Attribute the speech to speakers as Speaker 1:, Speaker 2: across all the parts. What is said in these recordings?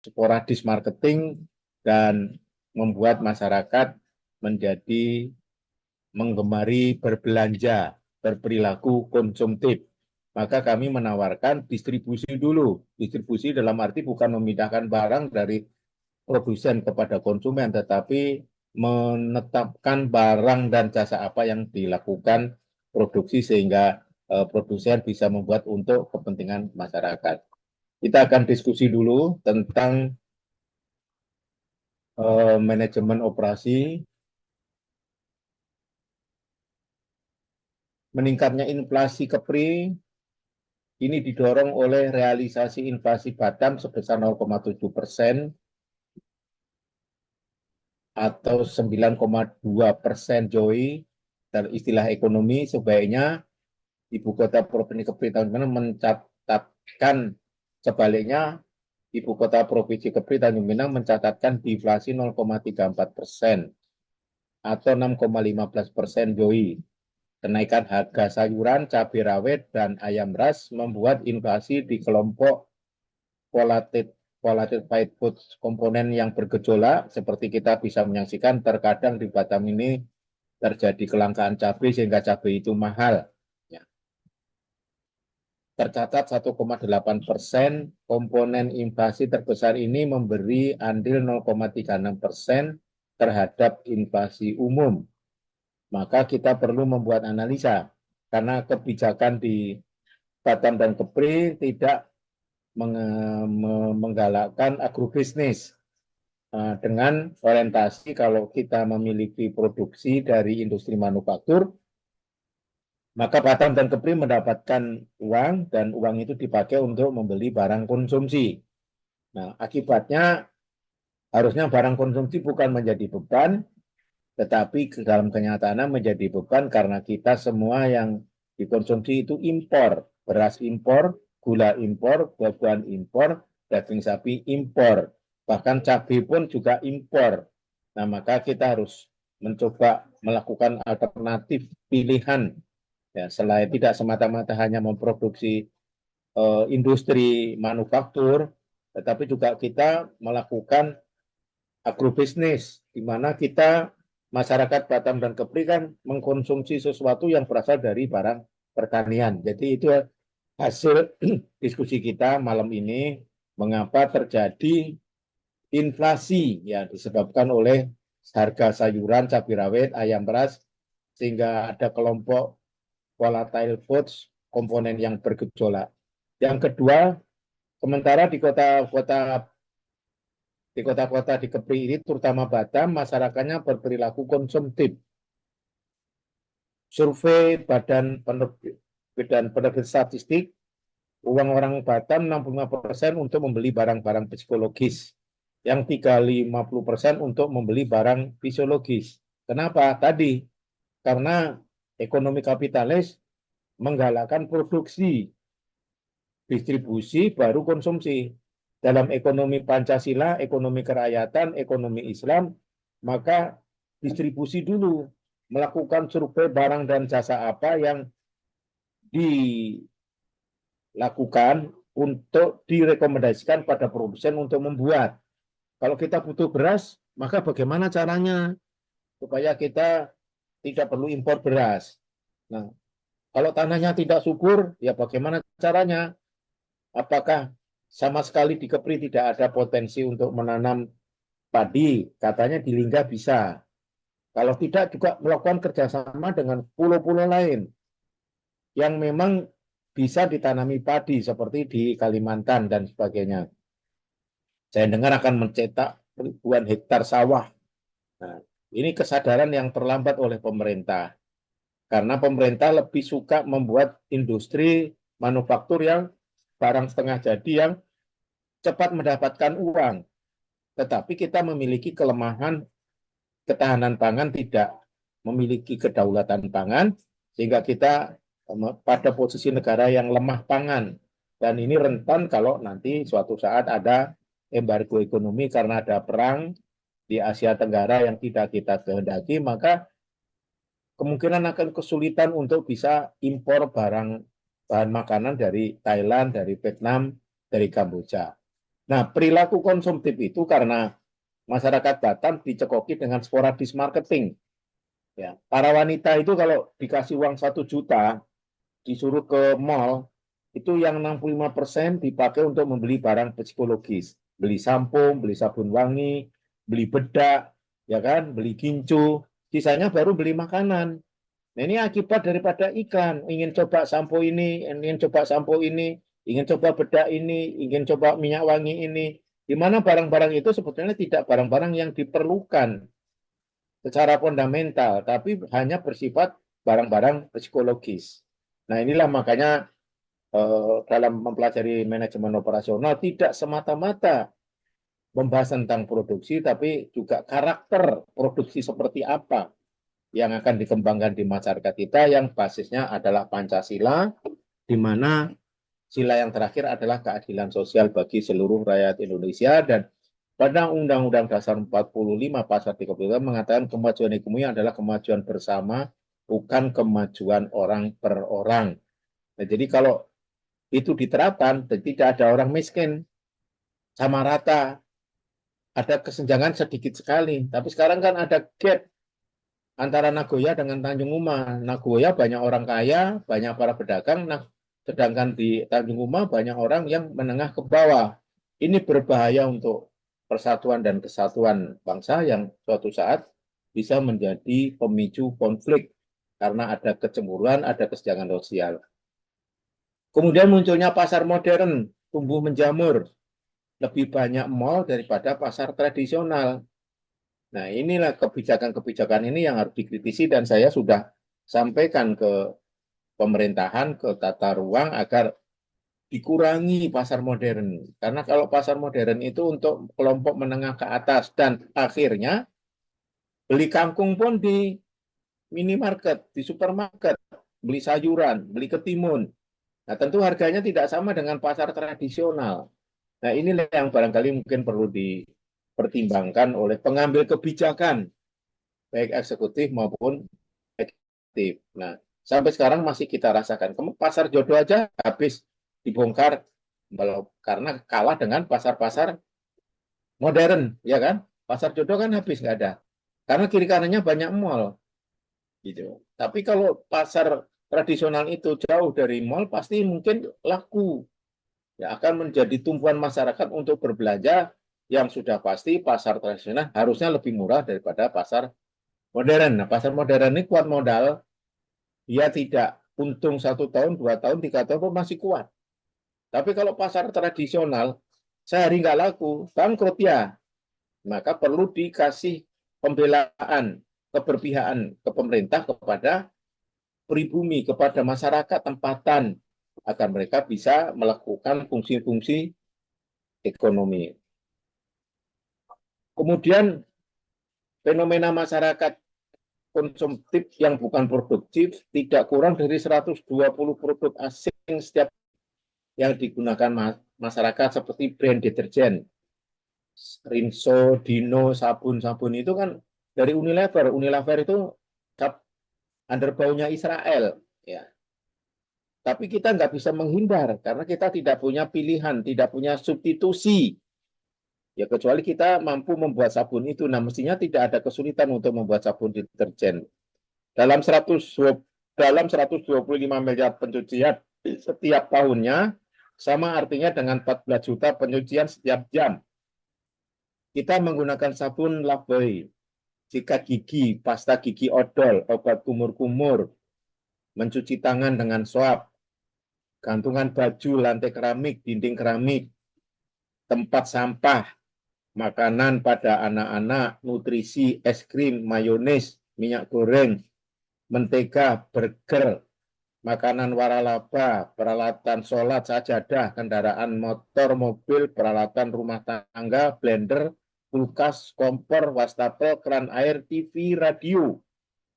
Speaker 1: sporadis marketing dan membuat masyarakat menjadi menggemari berbelanja, berperilaku konsumtif. Maka kami menawarkan distribusi dulu. Distribusi dalam arti bukan memindahkan barang dari produsen kepada konsumen, tetapi menetapkan barang dan jasa apa yang dilakukan produksi sehingga produsen bisa membuat untuk kepentingan masyarakat. Kita akan diskusi dulu tentang manajemen operasi. Meningkatnya inflasi kepri ini didorong oleh realisasi inflasi Batam sebesar 0,7% atau 9,2% Joy. Dan istilah ekonomi sebaiknya Ibu Kota Provinsi Kepri tahun ini mencatatkan sebaliknya Ibu Kota Provinsi Kepri Tanjung Pinang mencatatkan deflasi 0,34% atau 6,15% Joy. Kenaikan harga sayuran, cabai rawit, dan ayam ras membuat inflasi di kelompok volatile paid food komponen yang bergejolak, seperti kita bisa menyaksikan terkadang di Batam ini terjadi kelangkaan cabai sehingga cabai itu mahal. Ya. Tercatat 1,8% komponen inflasi terbesar ini memberi andil 0,36% terhadap inflasi umum. Maka kita perlu membuat analisa karena kebijakan di Batam dan Kepri tidak menggalakkan agrobisnis dengan orientasi kalau kita memiliki produksi dari industri manufaktur, maka Batam dan Kepri mendapatkan uang dan uang itu dipakai untuk membeli barang konsumsi. Nah, akibatnya harusnya barang konsumsi bukan menjadi beban, tetapi dalam kenyataannya menjadi beban karena kita semua yang dikonsumsi itu impor, beras impor, gula impor, buah-buahan impor, daging sapi impor, bahkan cabai pun juga impor. Nah, maka kita harus mencoba melakukan alternatif pilihan, ya, selain tidak semata-mata hanya memproduksi industri manufaktur, tetapi juga kita melakukan agrobisnis, di mana kita masyarakat Batam dan Kepri kan mengkonsumsi sesuatu yang berasal dari barang pertanian. Jadi itu hasil diskusi kita malam ini, mengapa terjadi inflasi ya disebabkan oleh harga sayuran, cabai rawit, ayam beras, sehingga ada kelompok volatile foods komponen yang bergejolak. Yang kedua, sementara di kota-kota di Kepri ini, terutama Batam, masyarakatnya berperilaku konsumtif. Survei Badan Penerbit Statistik, uang orang Batam 65% untuk membeli barang-barang psikologis, yang 50% untuk membeli barang fisiologis. Kenapa? Tadi, karena ekonomi kapitalis menggalakkan produksi, distribusi, baru konsumsi. Dalam ekonomi Pancasila, ekonomi kerakyatan, ekonomi Islam, maka distribusi dulu, melakukan survei barang dan jasa apa yang dilakukan untuk direkomendasikan pada produsen untuk membuat. Kalau kita butuh beras, maka bagaimana caranya supaya kita tidak perlu impor beras. Nah, kalau tanahnya tidak subur, ya bagaimana caranya? Apakah sama sekali di Kepri tidak ada potensi untuk menanam padi? Katanya di Lingga bisa. Kalau tidak juga melakukan kerjasama dengan pulau-pulau lain yang memang bisa ditanami padi seperti di Kalimantan dan sebagainya. Saya dengar akan mencetak ribuan hektar sawah. Nah, ini kesadaran yang terlambat oleh pemerintah. Karena pemerintah lebih suka membuat industri manufaktur yang barang setengah jadi yang cepat mendapatkan uang. Tetapi kita memiliki kelemahan ketahanan pangan, tidak memiliki kedaulatan pangan, sehingga kita pada posisi negara yang lemah pangan. Dan ini rentan kalau nanti suatu saat ada embargo ekonomi karena ada perang di Asia Tenggara yang tidak kita kehendaki, maka kemungkinan akan kesulitan untuk bisa impor barang bahan makanan dari Thailand, dari Vietnam, dari Kamboja. Nah, perilaku konsumtif itu karena masyarakat Batam dicekoki dengan sporadis marketing. Ya, para wanita itu kalau dikasih uang 1 juta, disuruh ke mall, itu yang 65% dipakai untuk membeli barang psikologis. Beli sampo, beli sabun wangi, beli bedak, ya kan, beli gincu, sisanya baru beli makanan. Nah, ini akibat daripada iklan. Ingin coba sampo ini, ingin coba sampo ini, ingin coba bedak ini, ingin coba minyak wangi ini. Di mana barang-barang itu sebetulnya tidak barang-barang yang diperlukan secara fundamental, tapi hanya bersifat barang-barang psikologis. Nah, inilah makanya dalam mempelajari manajemen operasional tidak semata-mata membahas tentang produksi, tapi juga karakter produksi seperti apa yang akan dikembangkan di masyarakat kita yang basisnya adalah Pancasila, di mana sila yang terakhir adalah keadilan sosial bagi seluruh rakyat Indonesia, dan pada Undang-Undang Dasar 45 Pasal 33 mengatakan kemajuan ekonomi adalah kemajuan bersama, bukan kemajuan orang per orang. Nah, jadi kalau itu diterapkan, tidak ada orang miskin, sama rata, ada kesenjangan sedikit sekali. Tapi sekarang kan ada gap antara Nagoya dengan Tanjung Uma. Nagoya banyak orang kaya, banyak para pedagang, sedangkan di Tanjung Uma banyak orang yang menengah ke bawah. Ini berbahaya untuk persatuan dan kesatuan bangsa yang suatu saat bisa menjadi pemicu konflik karena ada kecemburuan, ada kesenjangan sosial. Kemudian munculnya pasar modern, tumbuh menjamur, lebih banyak mall daripada pasar tradisional. Nah, inilah kebijakan-kebijakan ini yang harus dikritisi, dan saya sudah sampaikan ke pemerintahan, ke tata ruang agar dikurangi pasar modern. Karena kalau pasar modern itu untuk kelompok menengah ke atas, dan akhirnya beli kangkung pun di minimarket, di supermarket, beli sayuran, beli ketimun. Nah, tentu harganya tidak sama dengan pasar tradisional. Nah, inilah yang barangkali mungkin perlu dipertimbangkan oleh pengambil kebijakan, baik eksekutif maupun legislatif. Nah, sampai sekarang masih kita rasakan. Pasar jodoh aja habis dibongkar karena kalah dengan pasar-pasar modern, ya kan? Pasar jodoh kan habis nggak ada. Karena kiri kanannya banyak mall, gitu. Tapi kalau pasar tradisional itu jauh dari mall, pasti mungkin laku. Ya, akan menjadi tumpuan masyarakat untuk berbelanja, yang sudah pasti pasar tradisional harusnya lebih murah daripada pasar modern. Nah, pasar modern ini kuat modal, dia tidak untung 1 tahun, 2 tahun, 3 tahun pun masih kuat. Tapi kalau pasar tradisional sehari nggak laku, bangkrut ya. Maka perlu dikasih pembelaan, keberpihakan ke pemerintah, kepada pribumi, kepada masyarakat tempatan, agar mereka bisa melakukan fungsi-fungsi ekonomi. Kemudian fenomena masyarakat konsumtif yang bukan produktif tidak kurang dari 120 produk asing setiap yang digunakan masyarakat, seperti brand deterjen, Rinso, Dino, sabun-sabun itu kan dari Unilever. Unilever itu underbaunya Israel, ya. Tapi kita nggak bisa menghindar karena kita tidak punya pilihan, tidak punya substitusi. Ya, kecuali kita mampu membuat sabun itu. Nah, mestinya tidak ada kesulitan untuk membuat sabun deterjen. Dalam 125 miliar pencucian setiap tahunnya, sama artinya dengan 14 juta pencucian setiap jam. Kita menggunakan sabun Lifebuoy, sikat gigi, pasta gigi odol, obat kumur-kumur, mencuci tangan dengan swab, gantungan baju, lantai keramik, dinding keramik, tempat sampah, makanan pada anak-anak, nutrisi, es krim, mayones, minyak goreng, mentega, burger, makanan waralaba, peralatan sholat, sajadah, kendaraan motor, mobil, peralatan rumah tangga, blender, kulkas, kompor, wastafel, keran air, TV, radio,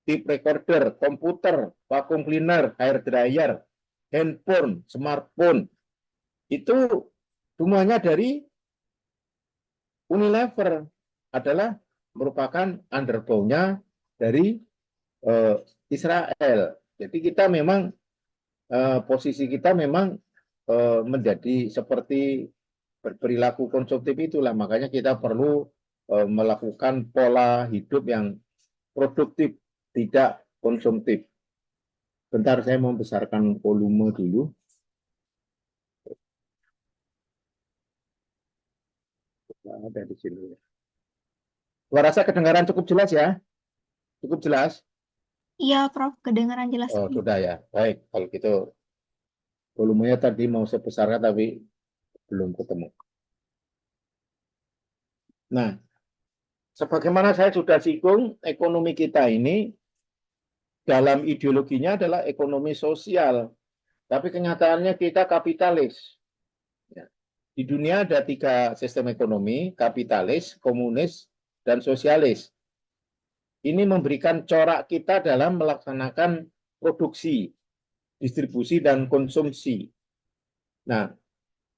Speaker 1: tape recorder, komputer, vacuum cleaner, hair dryer, handphone, smartphone. Itu semuanya dari Unilever, adalah merupakan underbaunya dari Israel. Jadi kita memang posisi kita memang menjadi seperti berperilaku konsumtif itulah makanya kita perlu melakukan pola hidup yang produktif, tidak konsumtif. Bentar, saya mau besarkan volume dulu. Ada di sini. Suara saya kedengaran cukup jelas ya? Cukup jelas?
Speaker 2: Iya, Prof, kedengaran jelas.
Speaker 1: Oh, sudah ya. Baik, kalau gitu volumenya tadi mau saya besarkan tapi belum ketemu. Nah, sebagaimana saya sudah singgung, ekonomi kita ini dalam ideologinya adalah ekonomi sosial, tapi kenyataannya kita kapitalis. Ya. Di dunia ada 3 sistem ekonomi, kapitalis, komunis, dan sosialis. Ini memberikan corak kita dalam melaksanakan produksi, distribusi, dan konsumsi. Nah,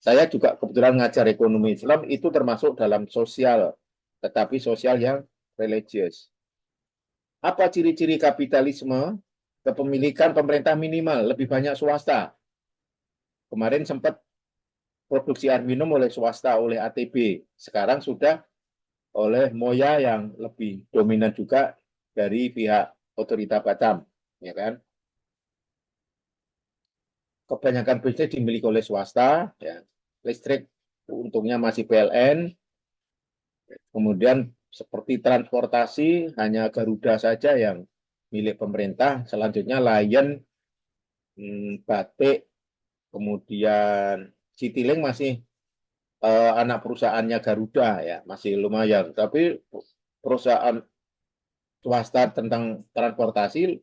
Speaker 1: saya juga kebetulan ngajar ekonomi Islam, itu termasuk dalam sosial, tetapi sosial yang religius. Apa ciri-ciri kapitalisme? Kepemilikan pemerintah minimal, lebih banyak swasta. Kemarin sempat produksi air minum oleh swasta, oleh ATB. Sekarang sudah oleh Moya yang lebih dominan juga dari pihak otorita Batam. Ya kan? Kebanyakan bisnis dimiliki oleh swasta. Ya. Listrik untungnya masih PLN. Kemudian seperti transportasi, hanya Garuda saja yang milik pemerintah. Selanjutnya Lion, Batik, kemudian Citylink masih anak perusahaannya Garuda ya, masih lumayan. Tapi perusahaan swasta tentang transportasi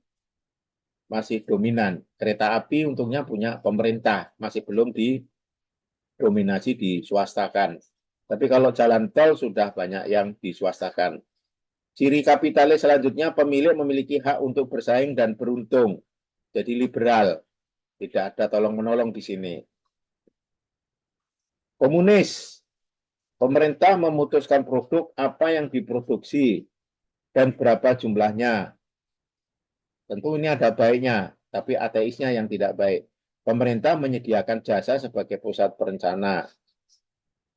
Speaker 1: masih dominan. Kereta api untungnya punya pemerintah, masih belum didominasi diswastakan. Tapi kalau jalan tol sudah banyak yang diswastakan. Ciri kapitalis selanjutnya pemilik memiliki hak untuk bersaing dan beruntung. Jadi liberal, tidak ada tolong-menolong di sini. Komunis, pemerintah memutuskan produk apa yang diproduksi dan berapa jumlahnya. Tentu ini ada baiknya, tapi ateisnya yang tidak baik. Pemerintah menyediakan jasa sebagai pusat perencana.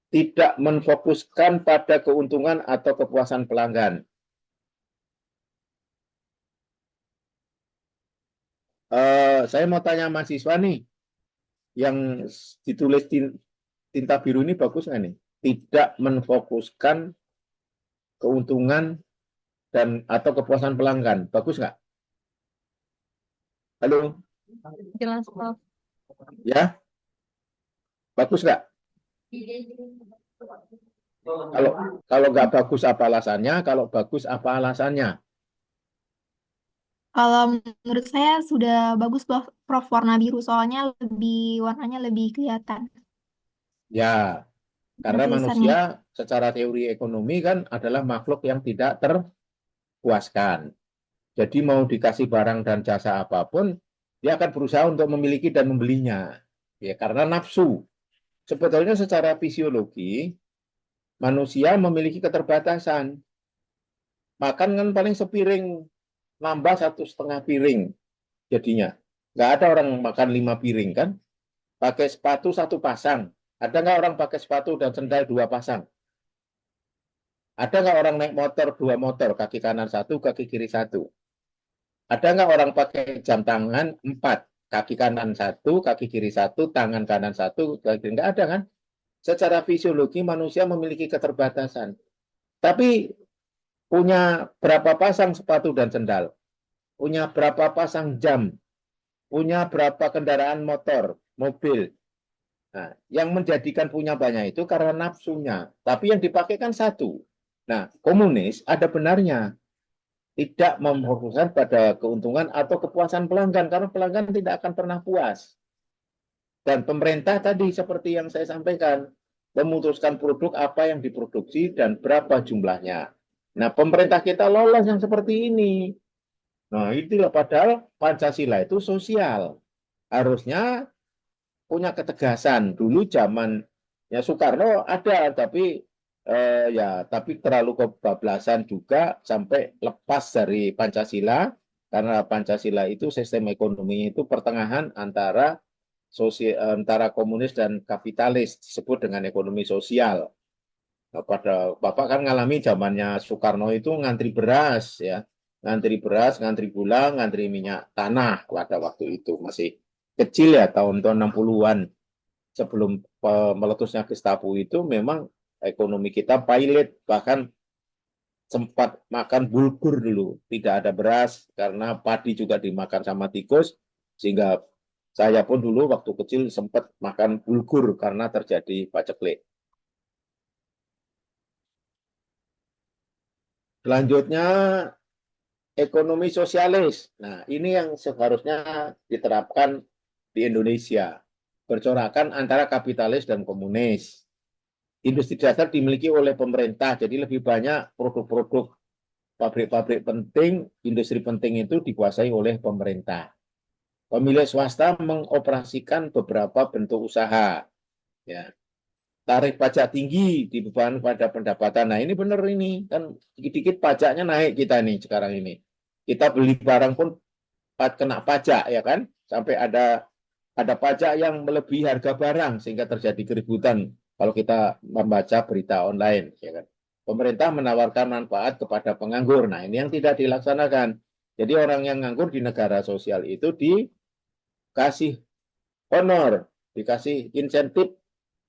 Speaker 1: Tidak menfokuskan pada keuntungan atau kepuasan pelanggan. Saya mau tanya mahasiswa nih, yang ditulis tinta biru ini bagus nggak nih? Tidak menfokuskan keuntungan dan atau kepuasan pelanggan. Bagus nggak? Halo?
Speaker 2: Jelas, Prof.
Speaker 1: Ya? Bagus nggak? Kalau kalau nggak bagus apa alasannya? Kalau bagus apa alasannya?
Speaker 2: Kalau menurut saya sudah bagus, Prof, warna biru, soalnya warnanya lebih kelihatan
Speaker 1: Ya,
Speaker 2: ada
Speaker 1: karena
Speaker 2: tulisannya.
Speaker 1: manusia secara teori ekonomi kan adalah makhluk yang tidak terpuaskan. Jadi mau dikasih barang dan jasa apapun, dia akan berusaha untuk memiliki dan membelinya. Ya, karena nafsu. Sebetulnya secara fisiologi, manusia memiliki keterbatasan. Makan kan paling sepiring, nambah 1,5 piring jadinya. Nggak ada orang makan 5 piring kan? Pakai sepatu 1 pasang. Ada nggak orang pakai sepatu dan sendal 2 pasang? Ada nggak orang naik motor 2 motor, kaki kanan 1, kaki kiri 1? Ada nggak orang pakai jam tangan 4, kaki kanan 1, kaki kiri 1, tangan kanan 1, kaki kiri? Nggak ada kan? Secara fisiologi manusia memiliki keterbatasan. Tapi punya berapa pasang sepatu dan sendal? Punya berapa pasang jam? Punya berapa kendaraan motor, mobil? Nah, yang menjadikan punya banyak itu karena nafsunya. Tapi yang dipakai kan satu. Nah, komunis ada benarnya. Tidak memfokuskan pada keuntungan atau kepuasan pelanggan. Karena pelanggan tidak akan pernah puas. Dan pemerintah tadi seperti yang saya sampaikan. Memutuskan produk apa yang diproduksi dan berapa jumlahnya. Nah, pemerintah kita lolos yang seperti ini. Nah, itulah padahal Pancasila itu sosial. Harusnya punya ketegasan. Dulu zaman ya Soekarno ada, tapi tapi terlalu kebablasan juga sampai lepas dari Pancasila karena Pancasila itu sistem ekonomi itu pertengahan antara antara komunis dan kapitalis disebut dengan ekonomi sosial. Nah, pada Bapak kan ngalami zamannya Soekarno itu ngantri beras ya, ngantri beras, ngantri gula, ngantri minyak tanah pada waktu itu masih kecil ya tahun-tahun 60-an sebelum meletusnya Gestapo itu memang ekonomi kita pailit bahkan sempat makan bulgur dulu, tidak ada beras karena padi juga dimakan sama tikus sehingga saya pun dulu waktu kecil sempat makan bulgur karena terjadi paceklik. Selanjutnya ekonomi sosialis. Nah, ini yang seharusnya diterapkan di Indonesia. Bercorakan antara kapitalis dan komunis. Industri dasar dimiliki oleh pemerintah, jadi lebih banyak produk-produk pabrik-pabrik penting, industri penting itu dikuasai oleh pemerintah. Pemilik swasta mengoperasikan beberapa bentuk usaha. Ya. Tarif pajak tinggi dibebankan pada pendapatan. Nah, ini benar ini. Kan dikit-dikit pajaknya naik kita nih sekarang ini. Kita beli barang pun kena pajak ya kan? Sampai ada pajak yang melebihi harga barang sehingga terjadi keributan kalau kita membaca berita online ya kan. Pemerintah menawarkan manfaat kepada penganggur. Nah, ini yang tidak dilaksanakan. Jadi orang yang nganggur di negara sosial itu dikasih honor, dikasih insentif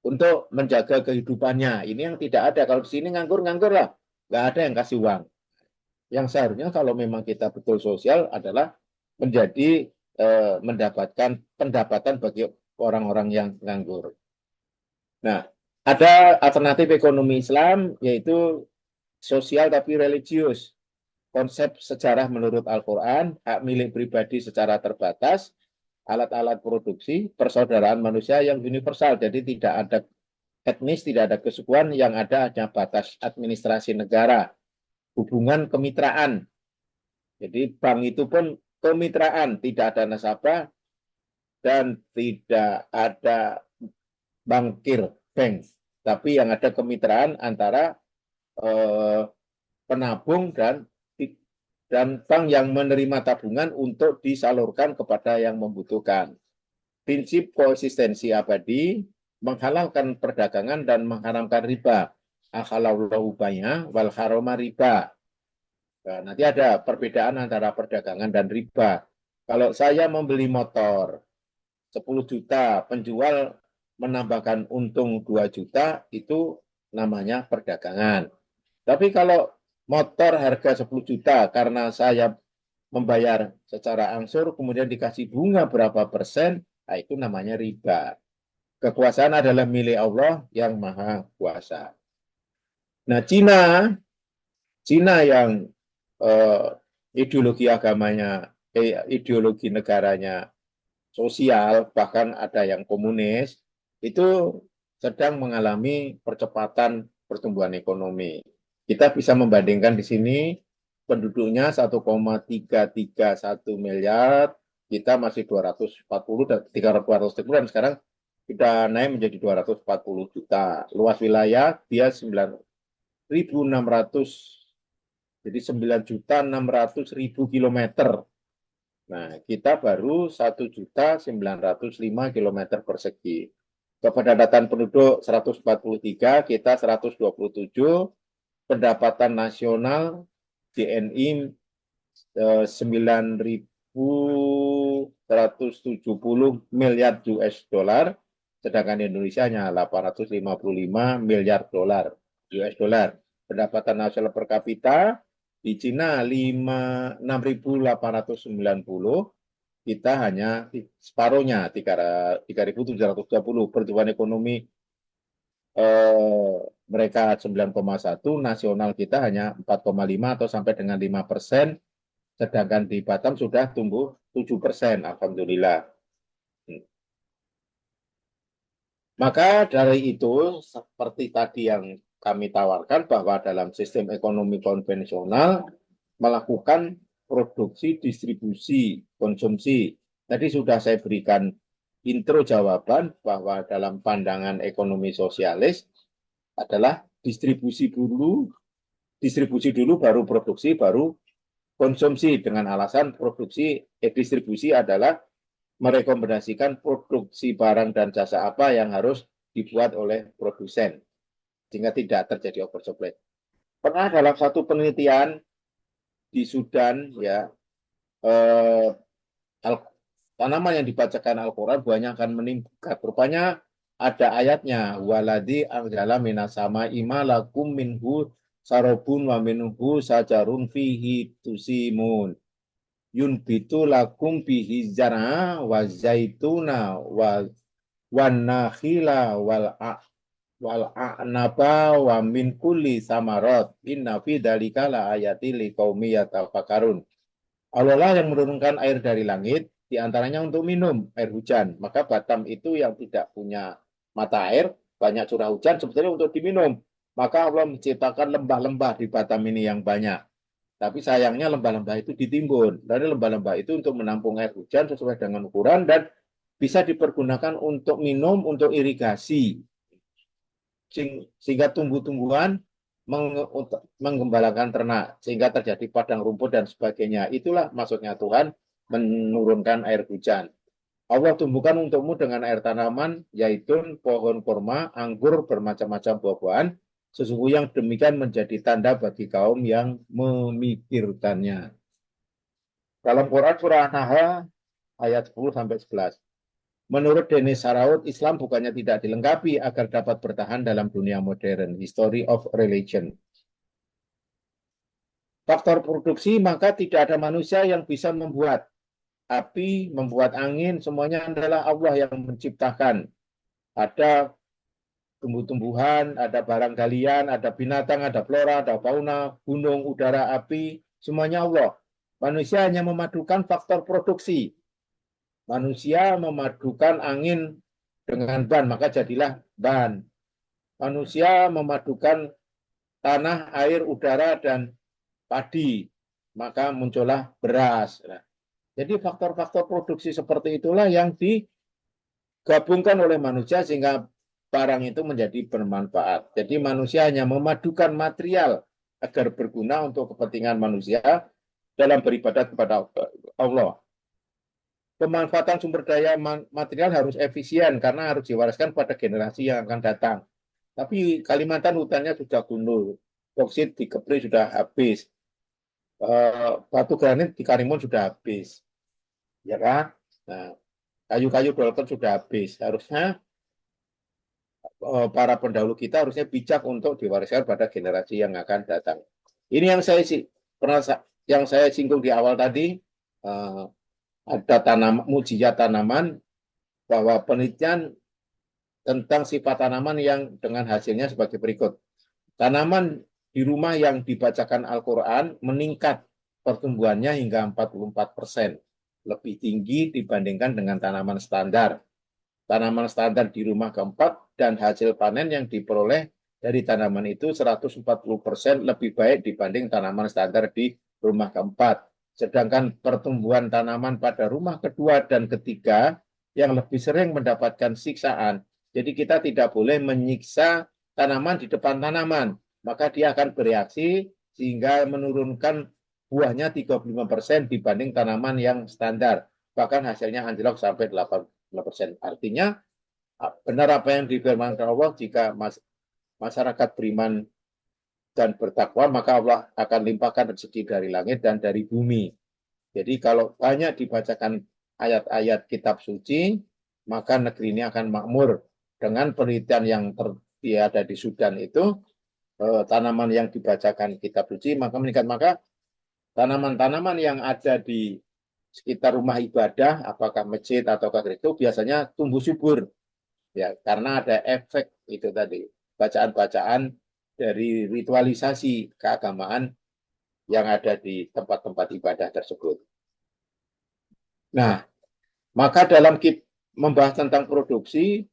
Speaker 1: untuk menjaga kehidupannya. Ini yang tidak ada. Kalau di sini nganggur-nganggur lah, nggak ada yang kasih uang. Yang seharusnya kalau memang kita betul sosial adalah menjadi mendapatkan pendapatan bagi orang-orang yang nganggur. Nah, ada alternatif ekonomi Islam yaitu sosial tapi religius. Konsep sejarah menurut Al-Quran, hak milik pribadi secara terbatas, alat-alat produksi, persaudaraan manusia yang universal. Jadi tidak ada etnis, tidak ada kesukuan, yang ada hanya batas administrasi negara. Hubungan kemitraan. Jadi bank itu pun kemitraan, tidak ada nasabah dan tidak ada bankir, bank. Tapi yang ada kemitraan antara penabung dan bank yang menerima tabungan untuk disalurkan kepada yang membutuhkan. Prinsip koeksistensi abadi menghalalkan perdagangan dan mengharamkan riba. Akhalallahu bai'a wal harama riba. Nah, nanti ada perbedaan antara perdagangan dan riba. Kalau saya membeli motor 10 juta, penjual menambahkan untung 2 juta, itu namanya perdagangan. Tapi kalau motor harga 10 juta karena saya membayar secara angsur, kemudian dikasih bunga berapa persen, nah itu namanya riba. Kekuasaan adalah milik Allah yang maha kuasa. Nah, Cina yang ideologi agamanya, ideologi negaranya sosial, bahkan ada yang komunis, itu sedang mengalami percepatan pertumbuhan ekonomi. Kita bisa membandingkan di sini penduduknya 1,331 miliar, kita masih 240 dan 330 dan sekarang sudah naik menjadi 240 juta. Luas wilayah dia 9.600, jadi 9.600.000 kilometer. Nah, kita baru 1.905 kilometer persegi. Kepadatan penduduk 143, kita 127, pendapatan nasional DNI 9.170 miliar US dollar, sedangkan Indonesia hanya 855 miliar dolar US dollar. Pendapatan nasional per kapita di Cina 6.890, kita hanya separuhnya 3.720. Pertumbuhan ekonomi mereka 9,1, nasional kita hanya 4,5 atau sampai dengan 5%, sedangkan di Batam sudah tumbuh 7%, alhamdulillah. Maka dari itu, seperti tadi yang kami tawarkan bahwa dalam sistem ekonomi konvensional melakukan produksi, distribusi, konsumsi. Tadi sudah saya berikan intro jawaban bahwa dalam pandangan ekonomi sosialis adalah distribusi dulu baru produksi, baru konsumsi, dengan alasan produksi distribusi adalah merekomendasikan produksi barang dan jasa apa yang harus dibuat oleh produsen sehingga tidak terjadi oversupply. Pernah dalam satu penelitian di Sudan ya eh, tanaman yang dibacakan Al-Quran buahnya akan meningkat. Rupanya ada ayatnya waladi anzala minasama imalakum minhu sarobun wa minhu sajarun fihi tusimun yunbitu lakum bihi zara wa zaituna wa wan nakhila wal a'naba wa min kulli samarat inna fi dzalika la ayati liqaumi yatafakkarun. Allah lah yang menurunkan air dari langit, diantaranya untuk minum, air hujan. Maka Batam itu yang tidak punya mata air, banyak curah hujan, sebetulnya untuk diminum. Maka Allah menciptakan lembah-lembah di Batam ini yang banyak. Tapi sayangnya lembah-lembah itu ditimbun. Dan lembah-lembah itu untuk menampung air hujan sesuai dengan ukuran dan bisa dipergunakan untuk minum, untuk irigasi. Sehingga tumbuh-tumbuhan menggembalakan ternak sehingga terjadi padang rumput dan sebagainya. Itulah maksudnya Tuhan menurunkan air hujan. Allah tumbuhkan untukmu dengan air tanaman, zaitun, pohon kurma, anggur, bermacam-macam buah-buahan. Sesungguhnya yang demikian menjadi tanda bagi kaum yang memikirkannya. Dalam Quran surah An-Nahl ayat 10 sampai 11. Menurut Denis Saraut, Islam bukannya tidak dilengkapi agar dapat bertahan dalam dunia modern. History of Religion. Faktor produksi, maka tidak ada manusia yang bisa membuat api, membuat angin, semuanya adalah Allah yang menciptakan. Ada tumbuh-tumbuhan, ada barang galian, ada binatang, ada flora, ada fauna, gunung, udara, api, semuanya Allah. Manusia hanya memadukan faktor produksi. Manusia memadukan angin dengan ban, maka jadilah ban. Manusia memadukan tanah, air, udara, dan padi, maka muncullah beras. Nah, jadi faktor-faktor produksi seperti itulah yang digabungkan oleh manusia sehingga barang itu menjadi bermanfaat. Jadi manusia hanya memadukan material agar berguna untuk kepentingan manusia dalam beribadah kepada Allah. Pemanfaatan sumber daya material harus efisien karena harus diwariskan pada generasi yang akan datang. Tapi Kalimantan hutannya sudah gundul, boksit di Kepri sudah habis, batu granit di Karimun sudah habis, ya kan? Nah, kayu-kayu dolken sudah habis. Harusnya para pendahulu kita harusnya bijak untuk diwariskan pada generasi yang akan datang. Ini yang saya pernah yang saya singgung di awal tadi, ada mujizat tanaman bahwa penelitian tentang sifat tanaman yang dengan hasilnya sebagai berikut. Tanaman di rumah yang dibacakan Al-Quran meningkat pertumbuhannya hingga 44%, lebih tinggi dibandingkan dengan tanaman standar. Tanaman standar di rumah keempat dan hasil panen yang diperoleh dari tanaman itu 140% lebih baik dibanding tanaman standar di rumah keempat. Sedangkan pertumbuhan tanaman pada rumah kedua dan ketiga yang lebih sering mendapatkan siksaan. Jadi kita tidak boleh menyiksa tanaman di depan tanaman, maka dia akan bereaksi sehingga menurunkan buahnya 35% dibanding tanaman yang standar. Bahkan hasilnya anjlok sampai 8%. Artinya benar apa yang difirmankan Allah, jika masyarakat beriman dan bertakwa, maka Allah akan limpahkan rezeki dari langit dan dari bumi. Jadi kalau banyak dibacakan ayat-ayat kitab suci, maka negeri ini akan makmur. Dengan penelitian yang ada di Sudan itu, tanaman yang dibacakan kitab suci, maka meningkat. Maka tanaman-tanaman yang ada di sekitar rumah ibadah, apakah masjid atau gereja, biasanya tumbuh subur. Ya, karena ada efek itu tadi, bacaan-bacaan dari ritualisasi keagamaan yang ada di tempat-tempat ibadah tersebut. Nah, maka dalam membahas tentang produksi,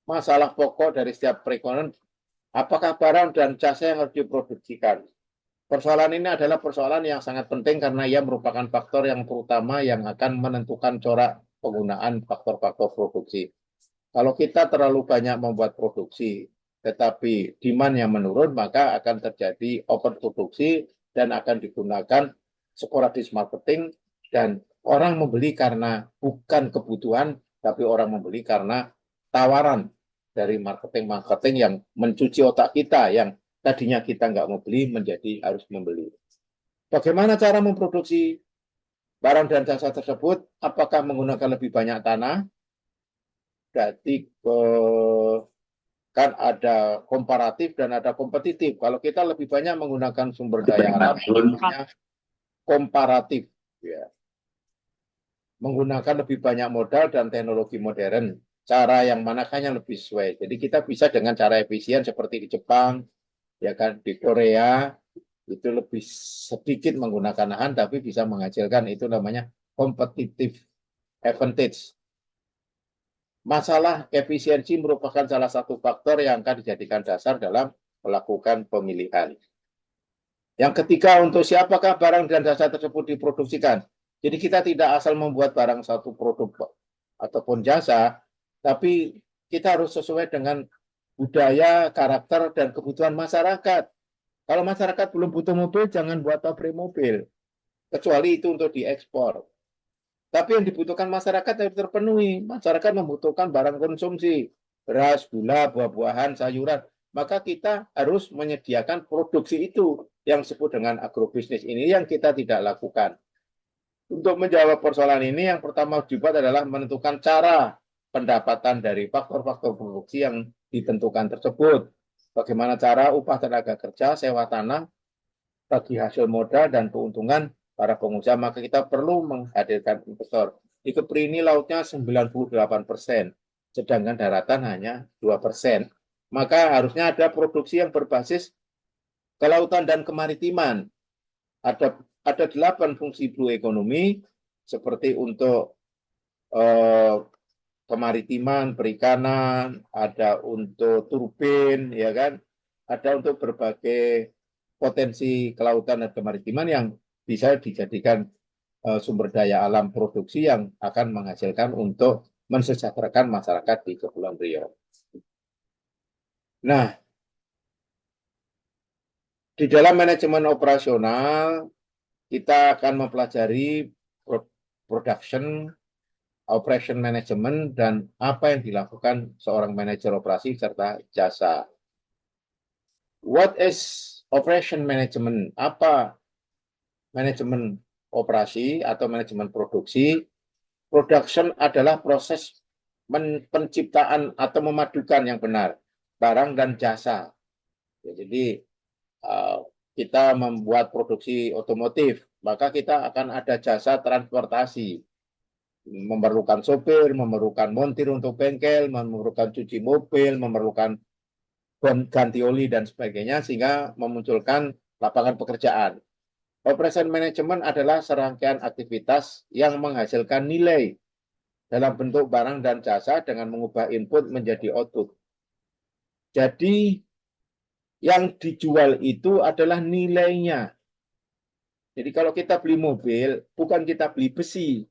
Speaker 1: masalah pokok dari setiap perekonomian, apakah barang dan jasa yang harus diproduksikan? Persoalan ini adalah persoalan yang sangat penting karena ia merupakan faktor yang terutama yang akan menentukan corak penggunaan faktor-faktor produksi. Kalau kita terlalu banyak membuat produksi, tetapi demand yang menurun, maka akan terjadi overproduksi dan akan digunakan sporadis marketing Dan orang membeli karena bukan kebutuhan, tapi orang membeli karena tawaran dari marketing-marketing yang mencuci otak kita, yang tadinya kita nggak mau beli menjadi harus membeli. Bagaimana cara memproduksi barang dan jasa tersebut? Apakah menggunakan lebih banyak tanah? Berarti kan ada komparatif dan ada kompetitif. Kalau kita lebih banyak menggunakan sumber daya alam, namanya komparatif. Ya. Menggunakan lebih banyak modal dan teknologi modern. Cara yang manakah lebih sesuai. Jadi kita bisa dengan cara efisien seperti di Jepang, ya kan, di Korea, itu lebih sedikit menggunakan lahan, tapi bisa menghasilkan, itu namanya competitive advantage. Masalah efisiensi merupakan salah satu faktor yang akan dijadikan dasar dalam melakukan pemilihan. Yang ketiga, untuk siapakah barang dan jasa tersebut diproduksikan. Jadi kita tidak asal membuat barang satu produk ataupun jasa, tapi kita harus sesuai dengan budaya, karakter, dan kebutuhan masyarakat. Kalau masyarakat belum butuh mobil, jangan buat pabrik mobil. Kecuali itu untuk diekspor. Tapi yang dibutuhkan masyarakat harus terpenuhi. Masyarakat membutuhkan barang konsumsi, beras, gula, buah-buahan, sayuran. Maka kita harus menyediakan produksi itu yang disebut dengan agrobisnis ini yang kita tidak lakukan. Untuk menjawab persoalan ini, yang pertama dibuat adalah menentukan cara pendapatan dari faktor-faktor produksi yang ditentukan tersebut. Bagaimana cara upah tenaga kerja, sewa tanah, bagi hasil modal dan keuntungan para pengusaha, maka kita perlu menghadirkan investor. Di Kepri ini lautnya 98%, sedangkan daratan hanya 2%. Maka harusnya ada produksi yang berbasis kelautan dan kemaritiman. Ada 8 fungsi blue economy, seperti untuk kemaritiman, perikanan, ada untuk turbin, ya kan, ada untuk berbagai potensi kelautan dan kemaritiman yang bisa dijadikan sumber daya alam produksi yang akan menghasilkan untuk mensejahterakan masyarakat di Kepulauan Riau. Nah, di dalam manajemen operasional kita akan mempelajari production, operation management, dan apa yang dilakukan seorang manajer operasi serta jasa. What is operation management? Apa manajemen operasi atau manajemen produksi? Production adalah proses penciptaan atau memadukan yang benar barang dan jasa. Ya, jadi kita membuat produksi otomotif, maka kita akan ada jasa transportasi, memerlukan sopir, memerlukan montir untuk bengkel, memerlukan cuci mobil, memerlukan ganti oli dan sebagainya, sehingga memunculkan lapangan pekerjaan. Operation management adalah serangkaian aktivitas yang menghasilkan nilai dalam bentuk barang dan jasa dengan mengubah input menjadi output. Jadi yang dijual itu adalah nilainya. Jadi kalau kita beli mobil, bukan kita beli besi,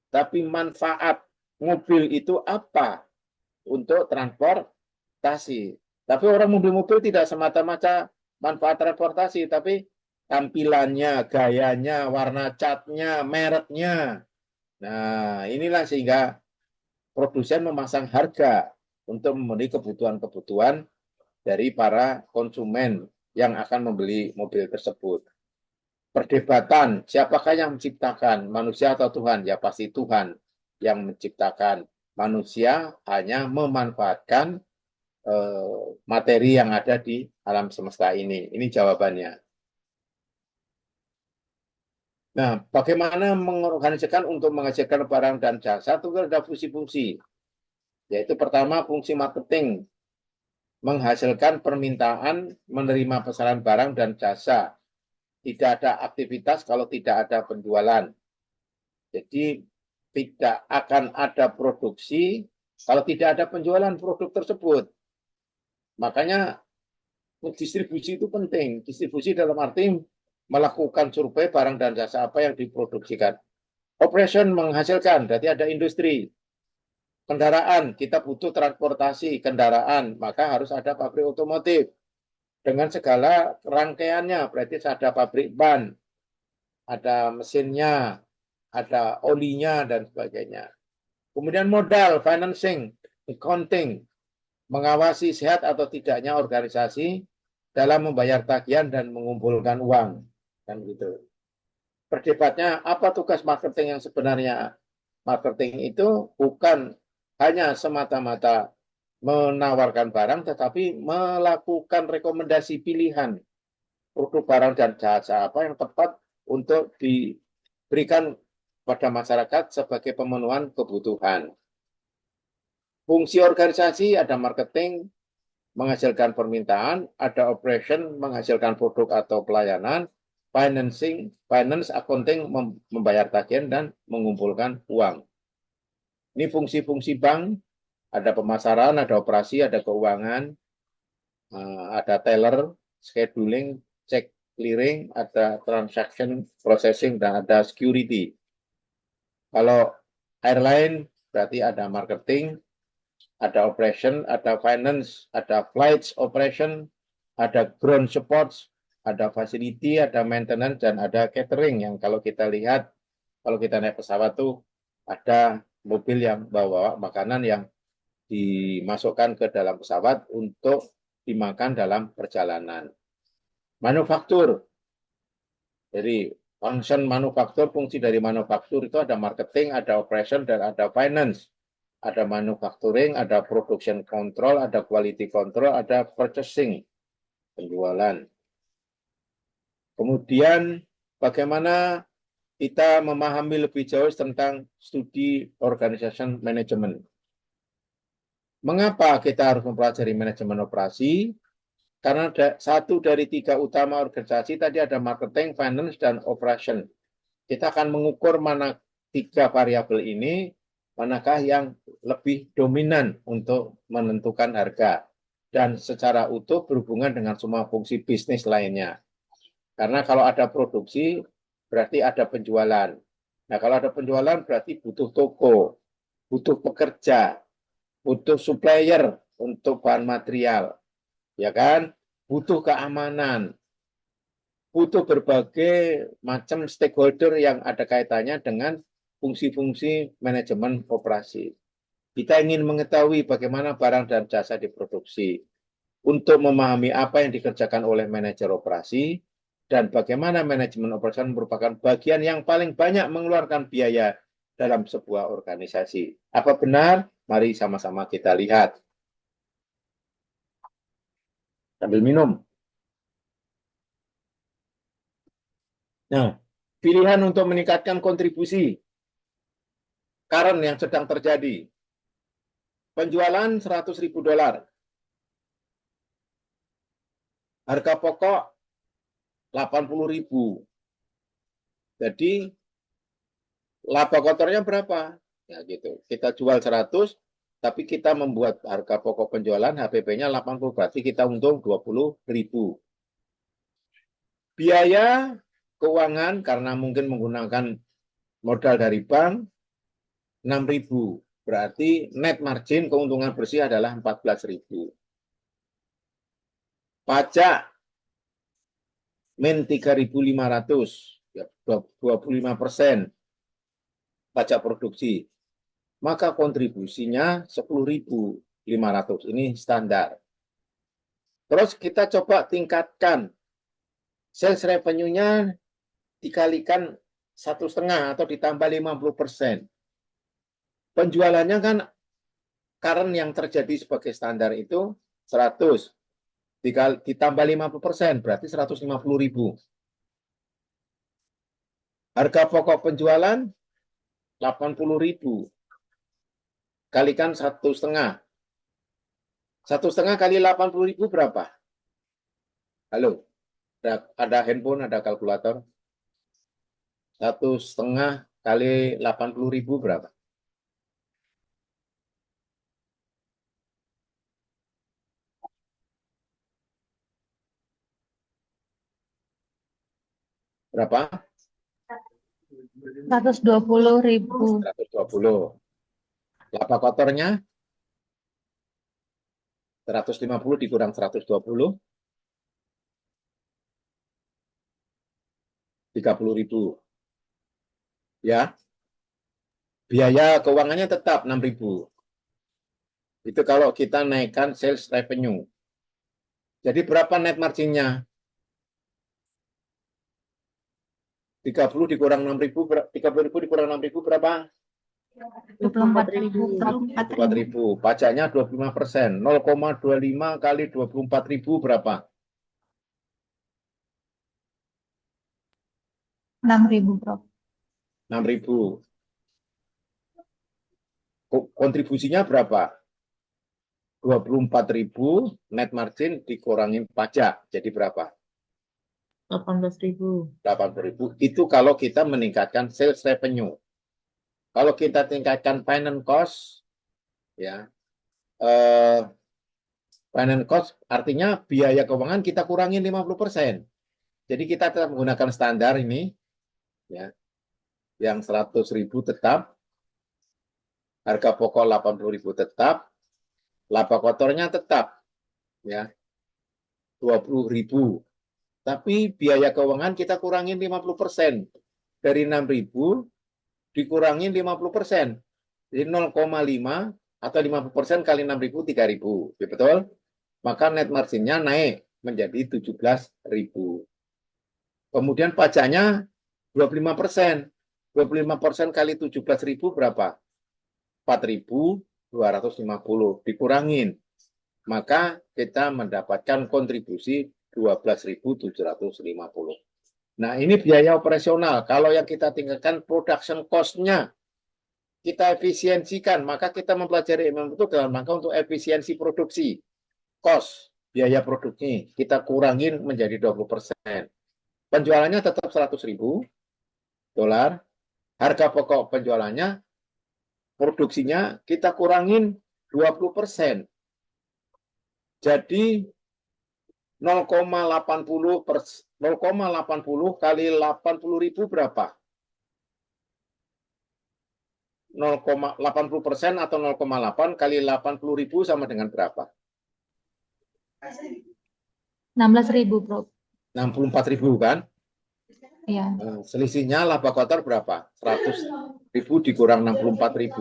Speaker 1: tapi manfaat mobil itu apa untuk transportasi. Tapi orang membeli mobil tidak semata-mata manfaat transportasi, tapi tampilannya, gayanya, warna catnya, mereknya. Nah, inilah sehingga produsen memasang harga untuk memenuhi kebutuhan-kebutuhan dari para konsumen yang akan membeli mobil tersebut. Perdebatan, siapakah yang menciptakan, manusia atau Tuhan? Ya pasti Tuhan yang menciptakan. Manusia hanya memanfaatkan materi yang ada di alam semesta ini. Ini jawabannya. Nah, bagaimana mengorganisasikan untuk menghasilkan barang dan jasa? Itu ada fungsi-fungsi. Yaitu pertama, fungsi marketing. Menghasilkan permintaan, menerima pesanan barang dan jasa. Tidak ada aktivitas kalau tidak ada penjualan. Jadi, tidak akan ada produksi kalau tidak ada penjualan produk tersebut. Makanya distribusi itu penting. Distribusi dalam arti melakukan survei barang dan jasa apa yang diproduksikan. Operation menghasilkan, berarti ada industri. Kendaraan, kita butuh transportasi kendaraan, maka harus ada pabrik otomotif. Dengan segala rangkaiannya, berarti ada pabrik ban, ada mesinnya, ada olinya dan sebagainya. Kemudian modal, financing, accounting, mengawasi sehat atau tidaknya organisasi dalam membayar tagihan dan mengumpulkan uang, kan gitu. Berdebatnya apa tugas marketing yang sebenarnya? Marketing itu bukan hanya semata-mata menawarkan barang, tetapi melakukan rekomendasi pilihan produk barang dan jasa apa yang tepat untuk diberikan pada masyarakat sebagai pemenuhan kebutuhan. Fungsi organisasi ada marketing, menghasilkan permintaan, ada operation, menghasilkan produk atau pelayanan, financing, finance, accounting, membayar tagihan, dan mengumpulkan uang. Ini fungsi-fungsi bank, ada pemasaran, ada operasi, ada keuangan, ada teller, scheduling, check clearing, ada transaction processing, dan ada security. Kalau airline berarti ada marketing, ada operation, ada finance, ada flights operation, ada ground support, ada facility, ada maintenance, dan ada catering yang kalau kita lihat, kalau kita naik pesawat tuh ada mobil yang bawa makanan yang dimasukkan ke dalam pesawat untuk dimakan dalam perjalanan. Manufaktur, jadi function manufaktur, fungsi dari manufaktur itu ada marketing, ada operation, dan ada finance. Ada manufacturing, ada production control, ada quality control, ada purchasing, penjualan. Kemudian bagaimana kita memahami lebih jauh tentang studi organization management. Mengapa kita harus mempelajari manajemen operasi? Karena satu dari tiga utama organisasi tadi ada marketing, finance, dan operation. Kita akan mengukur mana tiga variabel ini, manakah yang lebih dominan untuk menentukan harga. Dan secara utuh berhubungan dengan semua fungsi bisnis lainnya. Karena kalau ada produksi, berarti ada penjualan. Nah, kalau ada penjualan berarti butuh toko, butuh pekerja, butuh supplier untuk bahan material, ya kan? Butuh keamanan, butuh berbagai macam stakeholder yang ada kaitannya dengan fungsi-fungsi manajemen operasi. Kita ingin mengetahui bagaimana barang dan jasa diproduksi untuk memahami apa yang dikerjakan oleh manajer operasi dan bagaimana manajemen operasi merupakan bagian yang paling banyak mengeluarkan biaya dalam sebuah organisasi. Apa benar? Mari sama-sama kita lihat. Sambil minum. Nah, pilihan untuk meningkatkan kontribusi current yang sedang terjadi. Penjualan $100.000. Harga pokok 80.000. Jadi laba kotornya berapa? Ya gitu. Kita jual 100, tapi kita membuat harga pokok penjualan HPP-nya 80, berarti kita untung 20.000. Biaya keuangan karena mungkin menggunakan modal dari bank 6.000. Berarti net margin keuntungan bersih adalah 14.000. Pajak min 3.500, ya, 25% pajak produksi. Maka kontribusinya 10.500. Ini standar. Terus kita coba tingkatkan sales revenue-nya dikalikan 1,5 atau ditambah 50%. Penjualannya kan current yang terjadi sebagai standar itu 100. Ditambah 50%, berarti 150.000. Harga pokok penjualan 80.000. Kalikan 1,5. 1,5 kali 80.000 berapa? Halo, ada handphone, ada kalkulator. 1,5 kali 80.000 berapa? Berapa?
Speaker 2: 120.000.
Speaker 1: 120. Laba kotornya 150 dikurang 120, 30.000. Ya, Biaya keuangannya tetap 6.000. Itu kalau kita naikkan sales revenue. Jadi berapa net marginnya? 30 dikurang 6.000, 30.000 dikurang 6.000 berapa?
Speaker 2: 24.000.
Speaker 1: 24.000. Pajaknya 25%. 0,25 kali 24.000 berapa?
Speaker 2: 6.000, Prof.
Speaker 1: 6.000. Kontribusinya berapa? 24.000 net margin dikurangin pajak. Jadi berapa?
Speaker 3: 18.000.
Speaker 1: 80.000. Itu kalau kita meningkatkan sales revenue. Kalau kita tingkatkan finance cost, ya, finance cost artinya biaya keuangan kita kurangin 50%. Jadi kita tetap menggunakan standar ini, ya, yang 100.000 tetap, harga pokok 80.000 tetap, laba kotornya tetap, ya, 20.000. Tapi biaya keuangan kita kurangin 50%. Dari 6.000 dikurangin 50%. Jadi 0,5 atau 50% kali 6.000, 3.000. Ya, betul? Maka net marginnya naik menjadi 17.000. Kemudian pajaknya 25%. 25% kali 17.000 berapa? 4.250 dikurangin. Maka kita mendapatkan kontribusi 12.750. Nah, ini biaya operasional. Kalau yang kita tinggalkan production cost-nya, kita efisiensikan, maka kita mempelajari MM itu dalam rangka untuk efisiensi produksi. Cost, biaya produksi, kita kurangin menjadi 20%. Penjualannya tetap 100.000 dolar. Harga pokok penjualannya, produksinya kita kurangin 20%. Jadi 0,80 kali 80.000 berapa? 0,80% atau 0,8 kali 80.000 sama dengan berapa?
Speaker 2: 16.000, Prof.
Speaker 1: 64.000 kan?
Speaker 2: Iya.
Speaker 1: Selisihnya laba kotor berapa? 100.000 dikurang 64.000.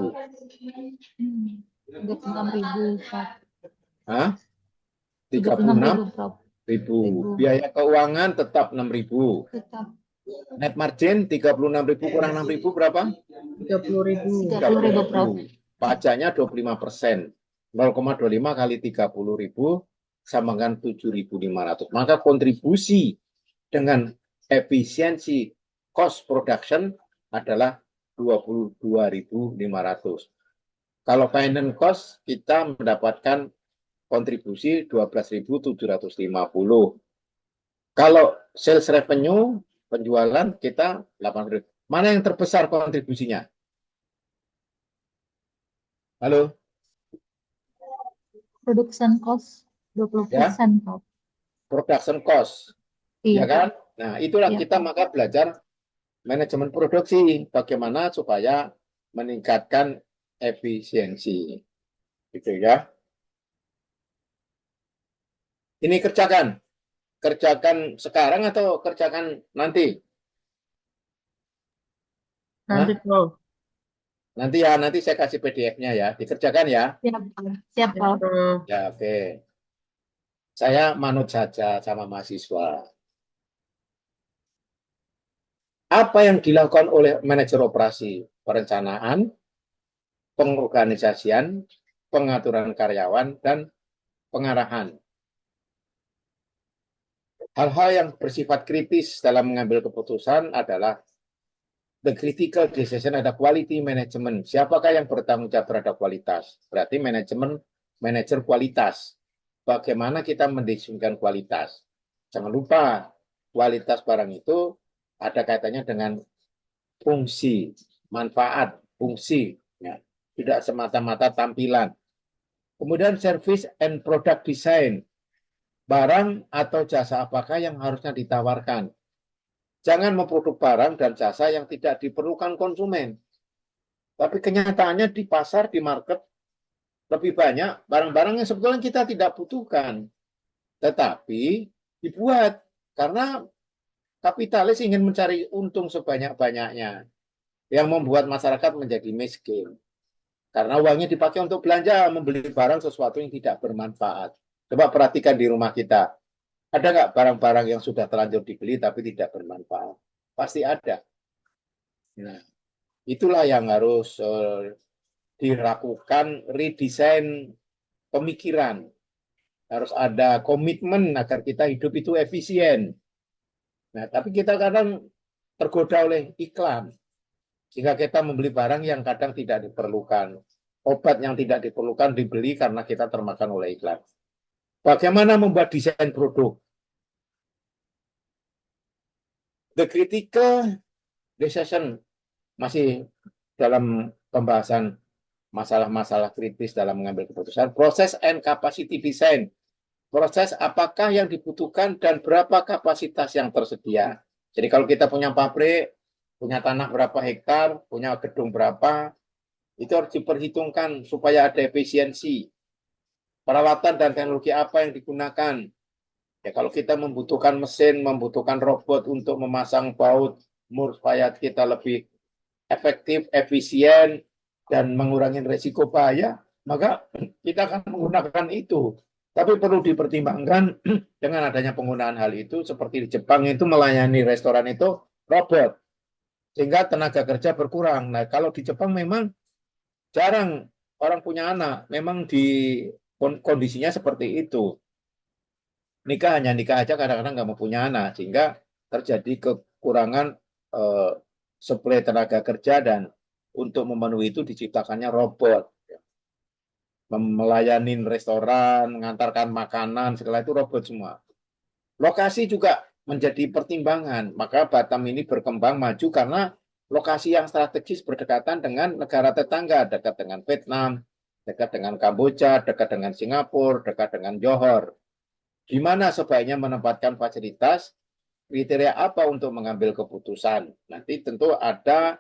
Speaker 2: 36.000, Prof.
Speaker 1: Hah?
Speaker 2: 36.000, Prof.
Speaker 1: 36.000. Biaya keuangan tetap 6.000.
Speaker 2: Tetap.
Speaker 1: Net margin 36.000 kurang 6.000 berapa?
Speaker 3: 30.000.
Speaker 2: 30.000, Prof.
Speaker 1: Pajaknya 25%. 0,25 kali 30.000 sama dengan 7.500. Maka kontribusi dengan efisiensi cost production adalah 22.500. Kalau finance cost kita mendapatkan kontribusi 12.750. Kalau sales revenue penjualan kita 8.000. Mana yang terbesar kontribusinya? Halo?
Speaker 2: Production cost 20%, Prof.
Speaker 1: Production cost.
Speaker 2: Iya.
Speaker 1: Ya kan? Nah, itulah
Speaker 2: Iya.
Speaker 1: kita maka belajar manajemen produksi. Bagaimana supaya meningkatkan efisiensi. Gitu ya. Ini kerjakan. Kerjakan sekarang atau kerjakan nanti?
Speaker 3: Nanti, Prof.
Speaker 1: Nanti ya, nanti saya kasih PDF-nya ya. Dikerjakan ya.
Speaker 2: Siap, siap,
Speaker 3: Ya,
Speaker 2: Prof.
Speaker 3: Prof.
Speaker 1: Ya, oke. Saya manut saja sama mahasiswa. Apa yang dilakukan oleh manajer operasi? Perencanaan, pengorganisasian, pengaturan karyawan, dan pengarahan. Hal-hal yang bersifat kritis dalam mengambil keputusan adalah the critical decision ada quality management. Siapakah yang bertanggung jawab terhadap kualitas? Berarti manajer kualitas. Bagaimana kita mendefinisikan kualitas? Jangan lupa, kualitas barang itu ada kaitannya dengan fungsi, manfaat, fungsi. Ya. Tidak semata-mata tampilan. Kemudian service and product design. Barang atau jasa apakah yang harusnya ditawarkan? Jangan memproduk barang dan jasa yang tidak diperlukan konsumen. Tapi kenyataannya di pasar, di market, lebih banyak barang-barang yang sebetulnya kita tidak butuhkan. Tetapi dibuat karena kapitalis ingin mencari untung sebanyak-banyaknya. yang membuat masyarakat menjadi miskin. Karena uangnya dipakai untuk belanja, membeli barang sesuatu yang tidak bermanfaat. Coba perhatikan di rumah kita. Ada nggak barang-barang yang sudah terlanjur dibeli tapi tidak bermanfaat? Pasti ada. Nah, itulah yang harus dilakukan redesign pemikiran. Harus ada komitmen agar kita hidup itu efisien. Nah, tapi kita kadang tergoda oleh iklan. Sehingga kita membeli barang yang kadang tidak diperlukan. Obat yang tidak diperlukan dibeli karena kita termakan oleh iklan. Bagaimana membuat desain produk? The critical decision masih dalam pembahasan masalah-masalah kritis dalam mengambil keputusan. Proses and capacity design. Proses apakah yang dibutuhkan dan berapa kapasitas yang tersedia. Jadi kalau kita punya pabrik, punya tanah berapa hektar, punya gedung berapa, itu harus diperhitungkan supaya ada efisiensi. Peralatan dan teknologi apa yang digunakan. Ya, kalau kita membutuhkan mesin, membutuhkan robot untuk memasang baut mur supaya kita lebih efektif, efisien, dan mengurangi resiko bahaya, maka kita akan menggunakan itu. Tapi perlu dipertimbangkan dengan adanya penggunaan hal itu, seperti di Jepang itu melayani restoran itu robot, sehingga tenaga kerja berkurang. Nah, kalau di Jepang memang jarang orang punya anak, memang di kondisinya seperti itu. Nikah hanya nikah aja kadang-kadang nggak mau punya anak, sehingga terjadi kekurangan suplai tenaga kerja dan untuk memenuhi itu diciptakannya robot. Melayani restoran, mengantarkan makanan, segala itu robot semua. Lokasi juga menjadi pertimbangan. Maka Batam ini berkembang maju karena lokasi yang strategis berdekatan dengan negara tetangga, dekat dengan Vietnam, dekat dengan Kamboja, dekat dengan Singapura, dekat dengan Johor. Di mana sebaiknya menempatkan fasilitas, kriteria apa untuk mengambil keputusan. Nanti tentu ada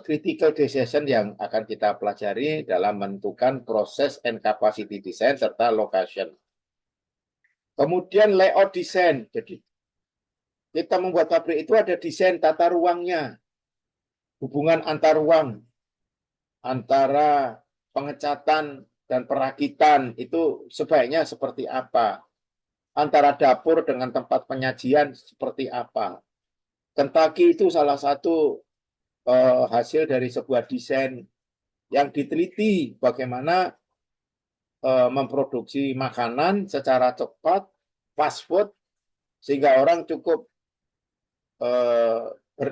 Speaker 1: critical decision yang akan kita pelajari dalam menentukan proses and capacity design serta location. Kemudian layout design. Jadi kita membuat pabrik itu ada desain tata ruangnya, hubungan antar ruang, antara pengecatan dan perakitan itu sebaiknya seperti apa, antara dapur dengan tempat penyajian seperti apa. Kentucky itu salah satu hasil dari sebuah desain yang diteliti bagaimana memproduksi makanan secara cepat, fast food, sehingga orang cukup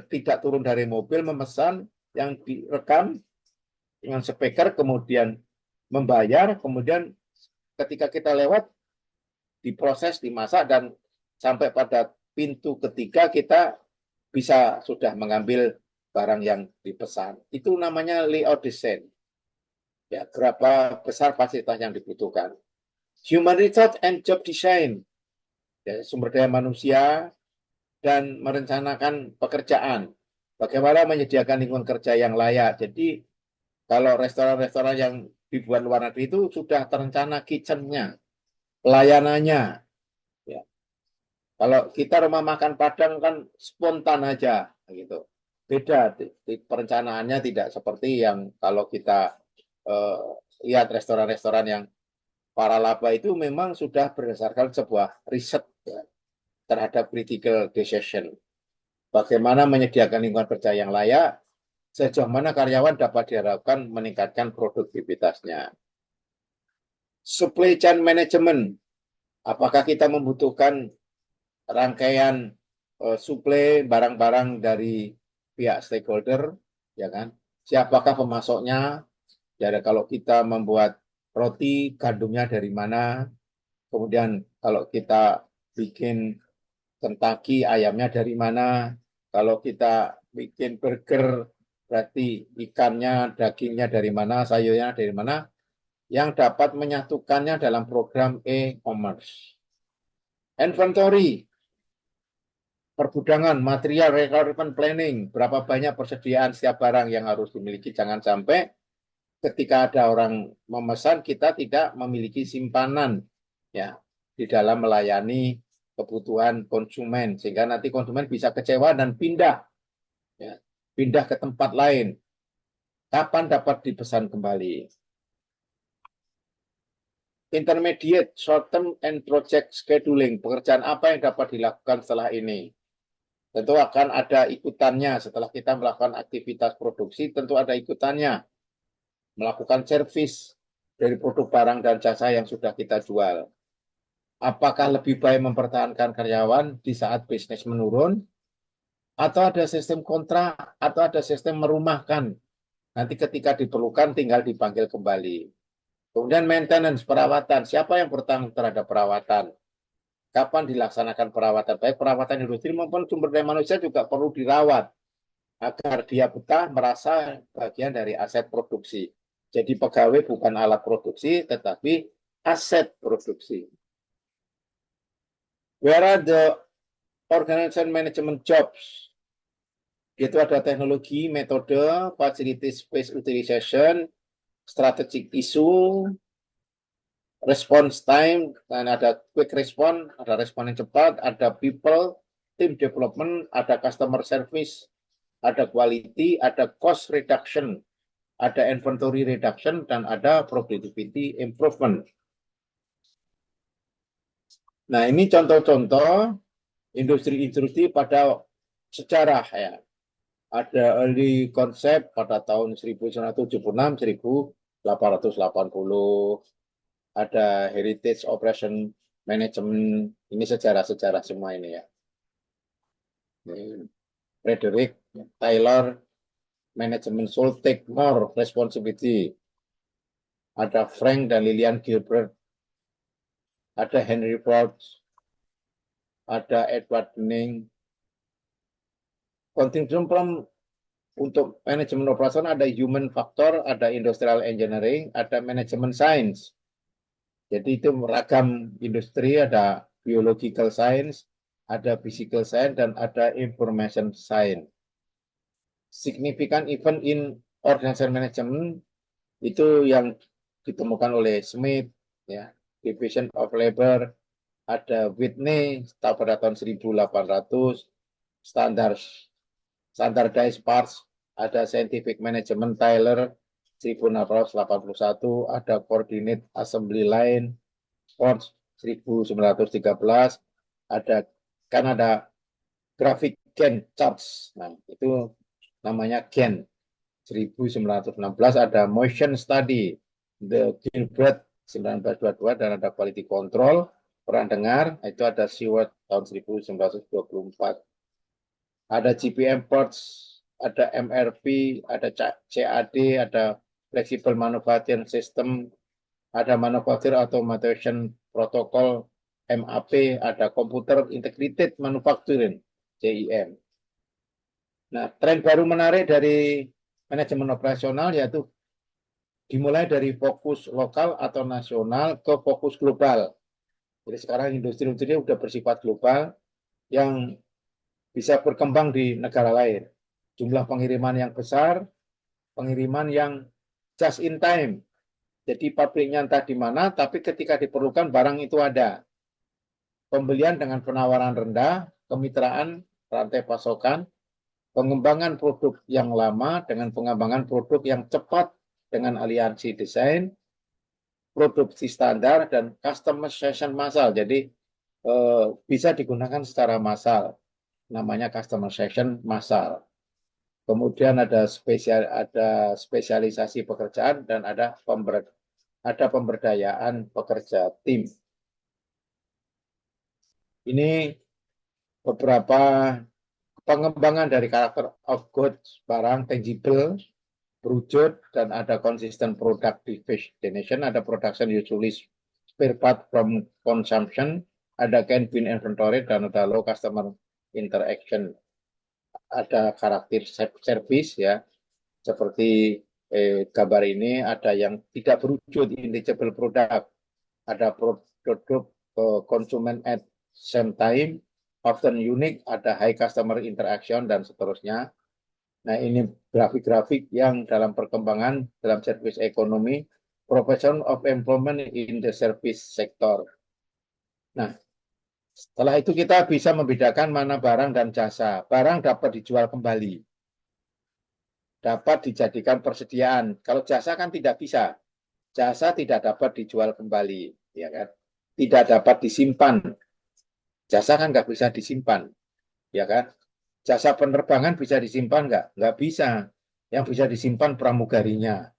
Speaker 1: tidak turun dari mobil, memesan yang direkam dengan speaker, kemudian membayar, kemudian ketika kita lewat, diproses, dimasak, dan sampai pada pintu ketiga kita bisa sudah mengambil barang yang dipesan. Itu namanya layout design. Ya, berapa besar fasilitas yang dibutuhkan. Human resource and job design. Ya, sumber daya manusia dan merencanakan pekerjaan. Bagaimana menyediakan lingkungan kerja yang layak. Jadi, kalau restoran-restoran yang dibuat luar negeri itu sudah terencana kitchen-nya, pelayanannya. Ya. Kalau kita rumah makan Padang kan spontan aja, gitu. Beda, perencanaannya tidak seperti yang kalau kita lihat restoran-restoran yang para laba itu memang sudah berdasarkan sebuah riset ya, terhadap critical decision. Bagaimana menyediakan lingkungan kerja yang layak, sejauh mana karyawan dapat diharapkan meningkatkan produktivitasnya. Supply chain management, apakah kita membutuhkan rangkaian suplai barang-barang dari pihak stakeholder, ya kan? Siapakah pemasoknya? Jadi kalau kita membuat roti, gandumnya dari mana? Kemudian kalau kita bikin Kentucky, ayamnya dari mana? Kalau kita bikin burger, berarti ikannya, dagingnya dari mana, sayurnya dari mana? Yang dapat menyatukannya dalam program e-commerce. Inventory, perbudangan, material, requirement planning, berapa banyak persediaan setiap barang yang harus dimiliki. Jangan sampai ketika ada orang memesan, kita tidak memiliki simpanan ya di dalam melayani kebutuhan konsumen, sehingga nanti konsumen bisa kecewa dan pindah. Ya. pindah ke tempat lain. Kapan dapat dipesan kembali? Intermediate, short term, and project scheduling. Pekerjaan apa yang dapat dilakukan setelah ini? Tentu akan ada ikutannya. Setelah kita melakukan aktivitas produksi, tentu ada ikutannya. Melakukan servis dari produk barang dan jasa yang sudah kita jual. Apakah lebih baik mempertahankan karyawan di saat bisnis menurun? Atau ada sistem kontrak? Atau ada sistem merumahkan? Nanti ketika diperlukan tinggal dipanggil kembali. Kemudian maintenance, perawatan. Siapa yang bertanggung terhadap perawatan? Kapan dilaksanakan perawatan? Baik perawatan industri maupun sumber daya manusia juga perlu dirawat agar dia betah merasa bagian dari aset produksi. Jadi pegawai bukan alat produksi, tetapi aset produksi. Where are the organization management jobs? Itu ada teknologi, metode, facility space utilization, strategic issue, response time, dan ada quick response, ada respon yang cepat, ada people, team development, ada customer service, ada quality, ada cost reduction, ada inventory reduction, dan ada productivity improvement. Nah, ini contoh-contoh industri-industri pada sejarah ya. Ada early konsep pada tahun 1976, 1880. Ada heritage operation management. Ini sejarah-sejarah semua ini ya. Frederick Taylor, management should take more responsibility. Ada Frank dan Lillian Gilbert. Ada Henry Ford. Ada Edward Deming. Continuum from untuk manajemen operasi ada human factor, ada industrial engineering, ada manajemen science. Jadi itu ragam industri, ada biological science, ada physical science, dan ada information science. Significant event in organization management itu yang ditemukan oleh Smith, ya, Division of Labor, ada Whitney pada tahun 1800, standardized parts, ada scientific management Taylor 1881, ada coordinate assembly line Sports 1913, ada Canada graphic Gantt charts. Nah, itu namanya Gantt 1916, ada motion study The Gilbert 1922, dan ada quality control peran dengar, itu ada Seward tahun 1924. Ada GPM ports, ada MRP, ada CAD, ada flexible manufacturing system, ada manufacturing automation protocol MAP, ada computer integrated manufacturing CIM. Nah, tren baru menarik dari manajemen operasional yaitu dimulai dari fokus lokal atau nasional ke fokus global. Jadi sekarang industri-industri sudah bersifat global yang bisa berkembang di negara lain. Jumlah pengiriman yang besar, pengiriman yang just in time. Jadi pabriknya entah di mana, tapi ketika diperlukan barang itu ada. Pembelian dengan penawaran rendah, kemitraan, rantai pasokan, pengembangan produk yang lama dengan pengembangan produk yang cepat dengan aliansi desain, produksi standar, dan customization massal. Jadi bisa digunakan secara massal. Namanya customization massal. Kemudian ada spesialisasi pekerjaan dan ada pemberdayaan pekerja tim. Ini beberapa pengembangan dari karakter of goods, barang tangible, berwujud, dan ada consistent product definition, ada production usually spare part from consumption, ada can bin inventory, dan ada low customer interaction. Ada karakter service ya, seperti gambar ini, ada yang tidak berwujud intangible product, ada produk konsumen at same time, often unique, ada high customer interaction, dan seterusnya. Nah, ini grafik-grafik yang dalam perkembangan dalam service ekonomi, profession of employment in the service sector. Nah, setelah itu kita bisa membedakan mana barang dan jasa. Barang dapat dijual kembali. dapat dijadikan persediaan. Kalau jasa kan tidak bisa. Jasa tidak dapat dijual kembali, ya kan? Tidak dapat disimpan. Jasa kan nggak bisa disimpan, ya kan? Jasa penerbangan bisa disimpan nggak? Nggak bisa. Yang bisa disimpan pramugarinya,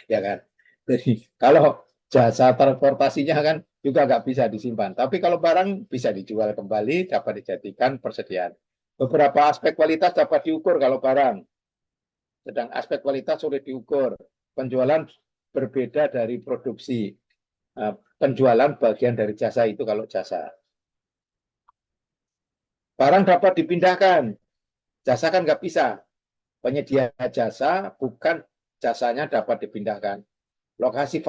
Speaker 1: ya kan? Jadi kalau jasa transportasinya kan juga nggak bisa disimpan. Tapi kalau barang bisa dijual kembali, dapat dijadikan persediaan. Beberapa aspek kualitas dapat diukur kalau barang, sedang aspek kualitas sulit diukur. Penjualan berbeda dari produksi. Penjualan bagian dari jasa itu kalau jasa. Barang dapat dipindahkan, jasa kan nggak bisa. Penyedia jasa bukan jasanya dapat dipindahkan. Lokasi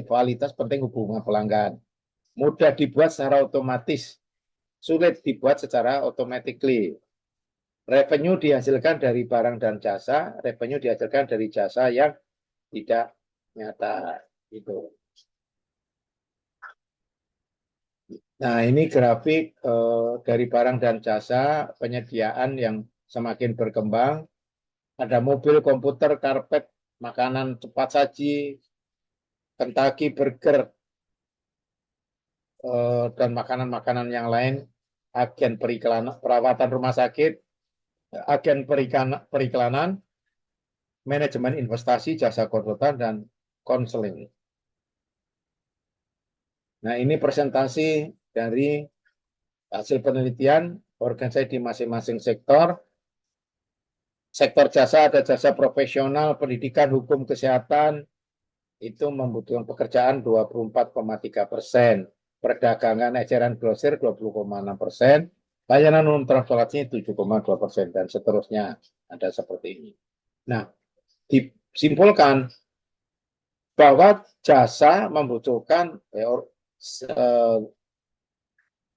Speaker 1: kualitas penting hubungan pelanggan. Mudah dibuat secara otomatis, sulit dibuat secara automatically. Revenue dihasilkan dari barang dan jasa, revenue dihasilkan dari jasa yang tidak nyata. Itu. Nah, ini grafik dari barang dan jasa penyediaan yang semakin berkembang. Ada mobil, komputer, karpet, makanan cepat saji, Kentucky Burger, dan makanan-makanan yang lain, agen periklanan, perawatan rumah sakit, agen periklanan, manajemen investasi, jasa konsultan, dan konseling. Nah, ini presentasi dari hasil penelitian organisasi di masing-masing sektor. Sektor jasa ada jasa profesional, pendidikan, hukum, kesehatan, itu membutuhkan pekerjaan 24,3%. Perdagangan eceran grosir 20,6%. Layanan umum transportasi 7,2%, dan seterusnya. Ada seperti ini. Nah, disimpulkan bahwa jasa membutuhkan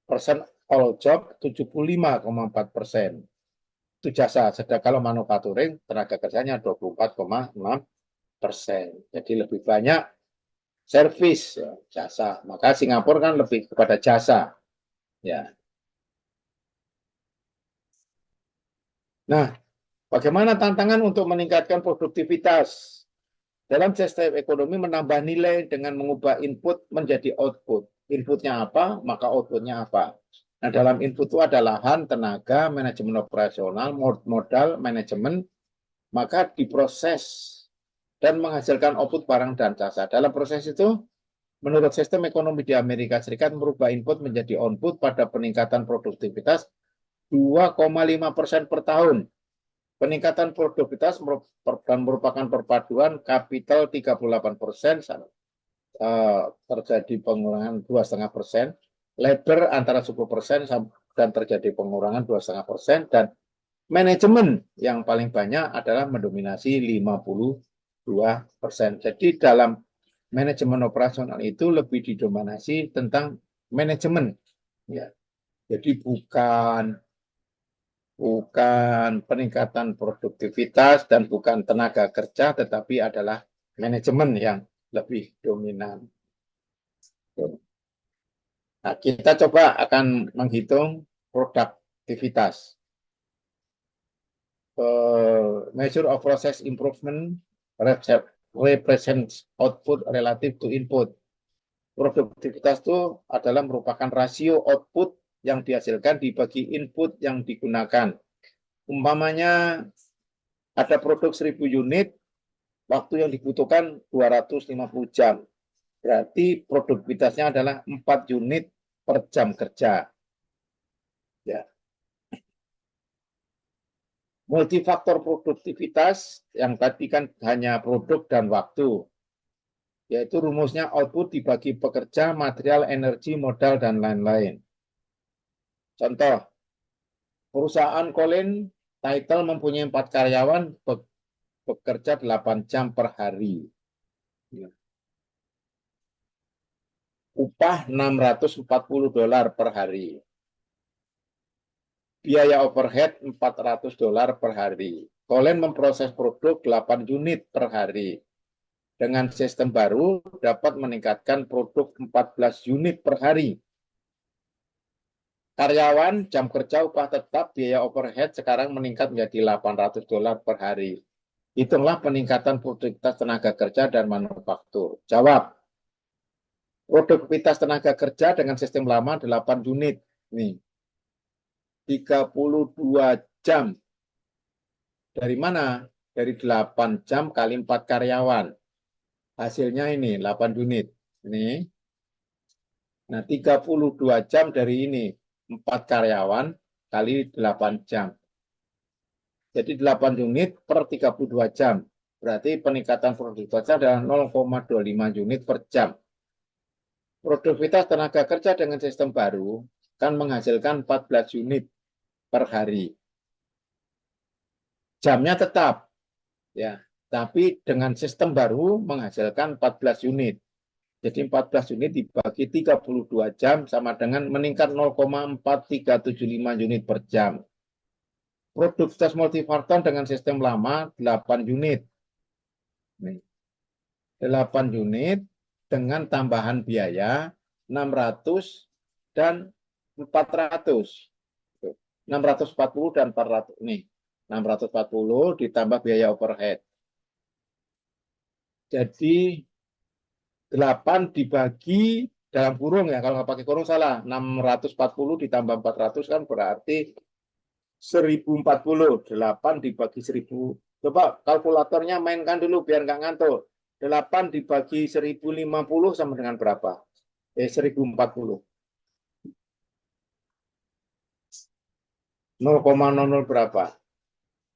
Speaker 1: persen all job 75,4%. Itu jasa. Sedangkan kalau manufacturing tenaga kerjanya 24,6%. Jadi lebih banyak servis, ya, jasa. Maka Singapura kan lebih kepada jasa. Ya. Nah, bagaimana tantangan untuk meningkatkan produktivitas? Dalam sistem ekonomi menambah nilai dengan mengubah input menjadi output. Inputnya apa, maka outputnya apa. Nah, dalam input itu ada lahan, tenaga, manajemen operasional, modal, manajemen, maka diproses dan menghasilkan output barang dan jasa. Dalam proses itu, menurut sistem ekonomi di Amerika Serikat, merubah input menjadi output pada peningkatan produktivitas 2,5% per tahun. Peningkatan produktivitas merupakan perpaduan kapital 38%, terjadi pengurangan 2,5%, labor antara 10% dan terjadi pengurangan 2,5%, dan manajemen yang paling banyak adalah mendominasi 52%. Jadi dalam manajemen operasional itu lebih didominasi tentang manajemen. Ya. Jadi bukan peningkatan produktivitas dan bukan tenaga kerja, tetapi adalah manajemen yang lebih dominan. Nah, kita coba akan menghitung produktivitas. Measure of process improvement represents output relative to input. Produktivitas itu adalah merupakan rasio output yang dihasilkan dibagi input yang digunakan. Umpamanya ada produk 1000 unit, waktu yang dibutuhkan 250 jam. Berarti produktivitasnya adalah 4 unit per jam kerja. Ya. Multifaktor produktivitas yang tadi kan hanya produk dan waktu. Yaitu rumusnya output dibagi pekerja, material, energi, modal, dan lain-lain. Contoh, perusahaan Colin Title mempunyai 4 karyawan, bekerja 8 jam per hari. Upah $640 per hari. Biaya overhead $400 per hari. Colin memproses produk 8 unit per hari. Dengan sistem baru dapat meningkatkan produk 14 unit per hari. karyawan, jam kerja, upah tetap, biaya overhead sekarang meningkat menjadi $800 per hari. Hitunglah peningkatan produktivitas tenaga kerja dan manufaktur. Jawab. Produktivitas tenaga kerja dengan sistem lama 8 unit. Nih. 32 jam. Dari mana? Dari 8 jam kali 4 karyawan. Hasilnya ini 8 unit. Ini. Nah, 32 jam dari ini 4 karyawan kali 8 jam. Jadi 8 unit per 32 jam. Berarti peningkatan produktivitas adalah 0,25 unit per jam. Produktivitas tenaga kerja dengan sistem baru kan menghasilkan 14 unit per hari. Jamnya tetap, ya, tapi dengan sistem baru menghasilkan 14 unit. Jadi 14 unit dibagi 32 jam sama dengan meningkat 0,4375 unit per jam. Produktivitas multifaktor dengan sistem lama 8 unit. 8 unit dengan tambahan biaya 600 dan 400. 640 dan 400. Nih, 640 ditambah biaya overhead. Jadi 8 dibagi dalam kurung ya, kalau nggak pakai kurung salah. 640 ditambah 400 kan berarti 1040. 8 dibagi 1000. Coba kalkulatornya mainkan dulu biar nggak ngantuk. 8 dibagi 1050 sama dengan berapa? 1040. 0,00 berapa?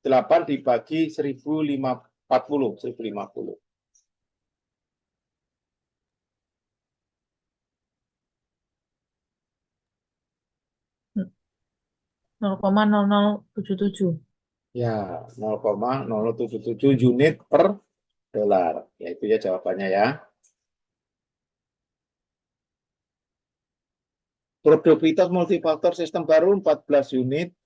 Speaker 1: 8 dibagi 1050. 1050.
Speaker 3: 0,0077.
Speaker 1: Ya, 0,0077 unit per dolar. Ya, itu ya jawabannya ya. Produktivitas multifaktor sistem baru 14 unit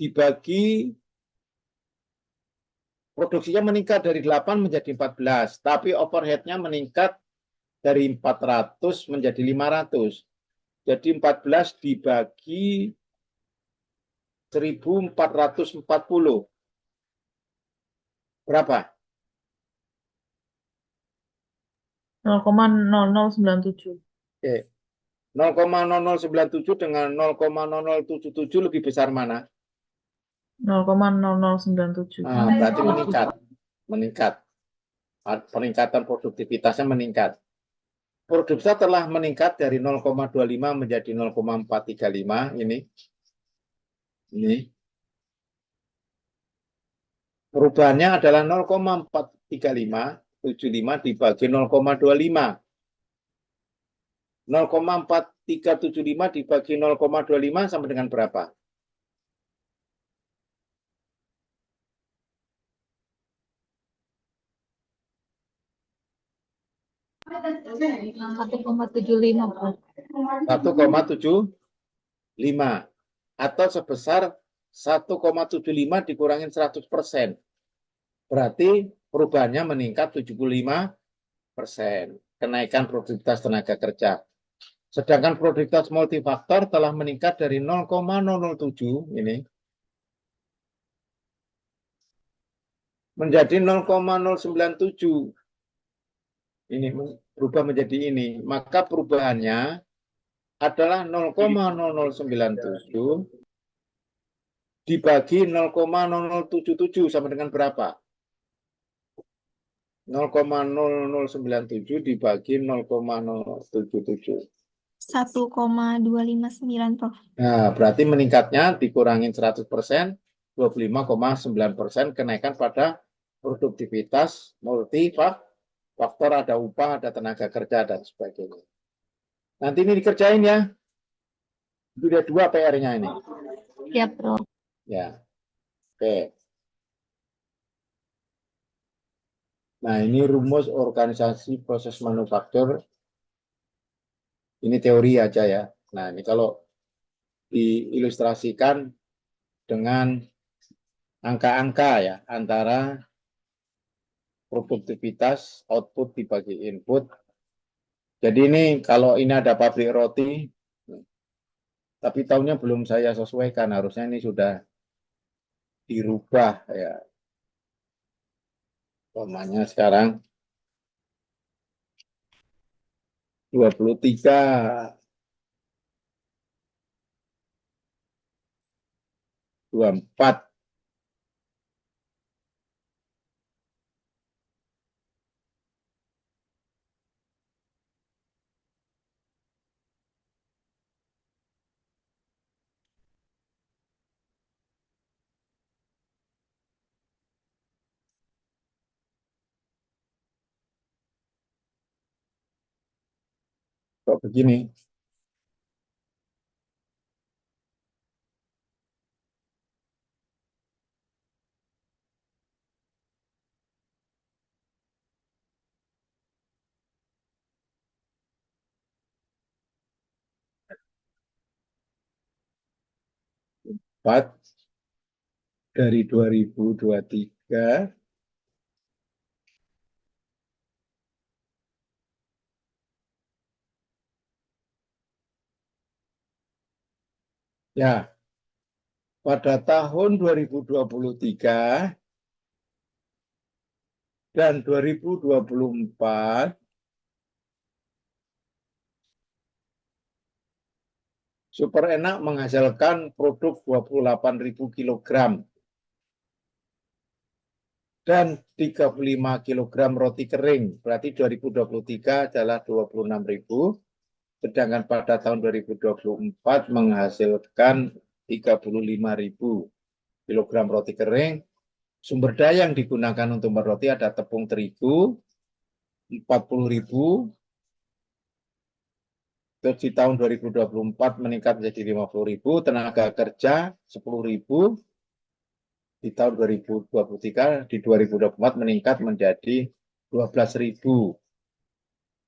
Speaker 1: dibagi produksinya meningkat dari 8 menjadi 14, tapi overheadnya meningkat dari 400 menjadi 500. Jadi 14 dibagi 1440. Berapa?
Speaker 3: 0,0097.
Speaker 1: Oke. 0,0097 dengan 0,0077 lebih besar mana?
Speaker 3: 0,0097.
Speaker 1: Nah, berarti meningkat. Meningkat. Peningkatan produktivitasnya meningkat. Produktivitas telah meningkat dari 0,25 menjadi 0,435 ini. Perubahannya adalah 0,43575 dibagi 0,25. 0,4375 dibagi 0,25 sama dengan berapa?
Speaker 2: 1,75, Pak.
Speaker 1: 1,75 atau sebesar 1,75 dikurangin 100%. Berarti perubahannya meningkat 75%. Kenaikan produktivitas tenaga kerja. Sedangkan produktivitas multifaktor telah meningkat dari 0,007 ini menjadi 0,097. Ini berubah menjadi ini. Maka perubahannya adalah 0,0097 dibagi 0,0077 sama dengan berapa? 0,0097 dibagi 0,077.
Speaker 2: 1,259, Prof.
Speaker 1: Nah, berarti meningkatnya dikurangin 100%, 25,9% kenaikan pada produktivitas multifaktor, ada upah, ada tenaga kerja, dan sebagainya. Nanti ini dikerjain ya. Sudah 2 PR-nya ini.
Speaker 2: Ya, Prof.
Speaker 1: Ya. Oke. Nah, ini rumus organisasi proses manufaktur. Ini teori aja ya. Nah, ini kalau diilustrasikan dengan angka-angka ya, antara produktivitas, output dibagi input. Jadi ini kalau ini ada pabrik roti, Tapi tahunnya belum saya sesuaikan, harusnya ini sudah dirubah ya. Umpamanya sekarang 23, 24. Kok begini? Empat dari 2023. Ya, pada tahun 2023 dan 2024 Super Enak menghasilkan produk 28.000 kilogram dan 35 kilogram roti kering. Berarti 2023 adalah 26.000, sedangkan pada tahun 2024 menghasilkan 35.000 kilogram roti kering. Sumber daya yang digunakan untuk meroti ada tepung terigu 40.000. Terus di tahun 2024 meningkat menjadi 50.000, tenaga kerja 10.000. Di tahun 2023, di 2024 meningkat menjadi 12.000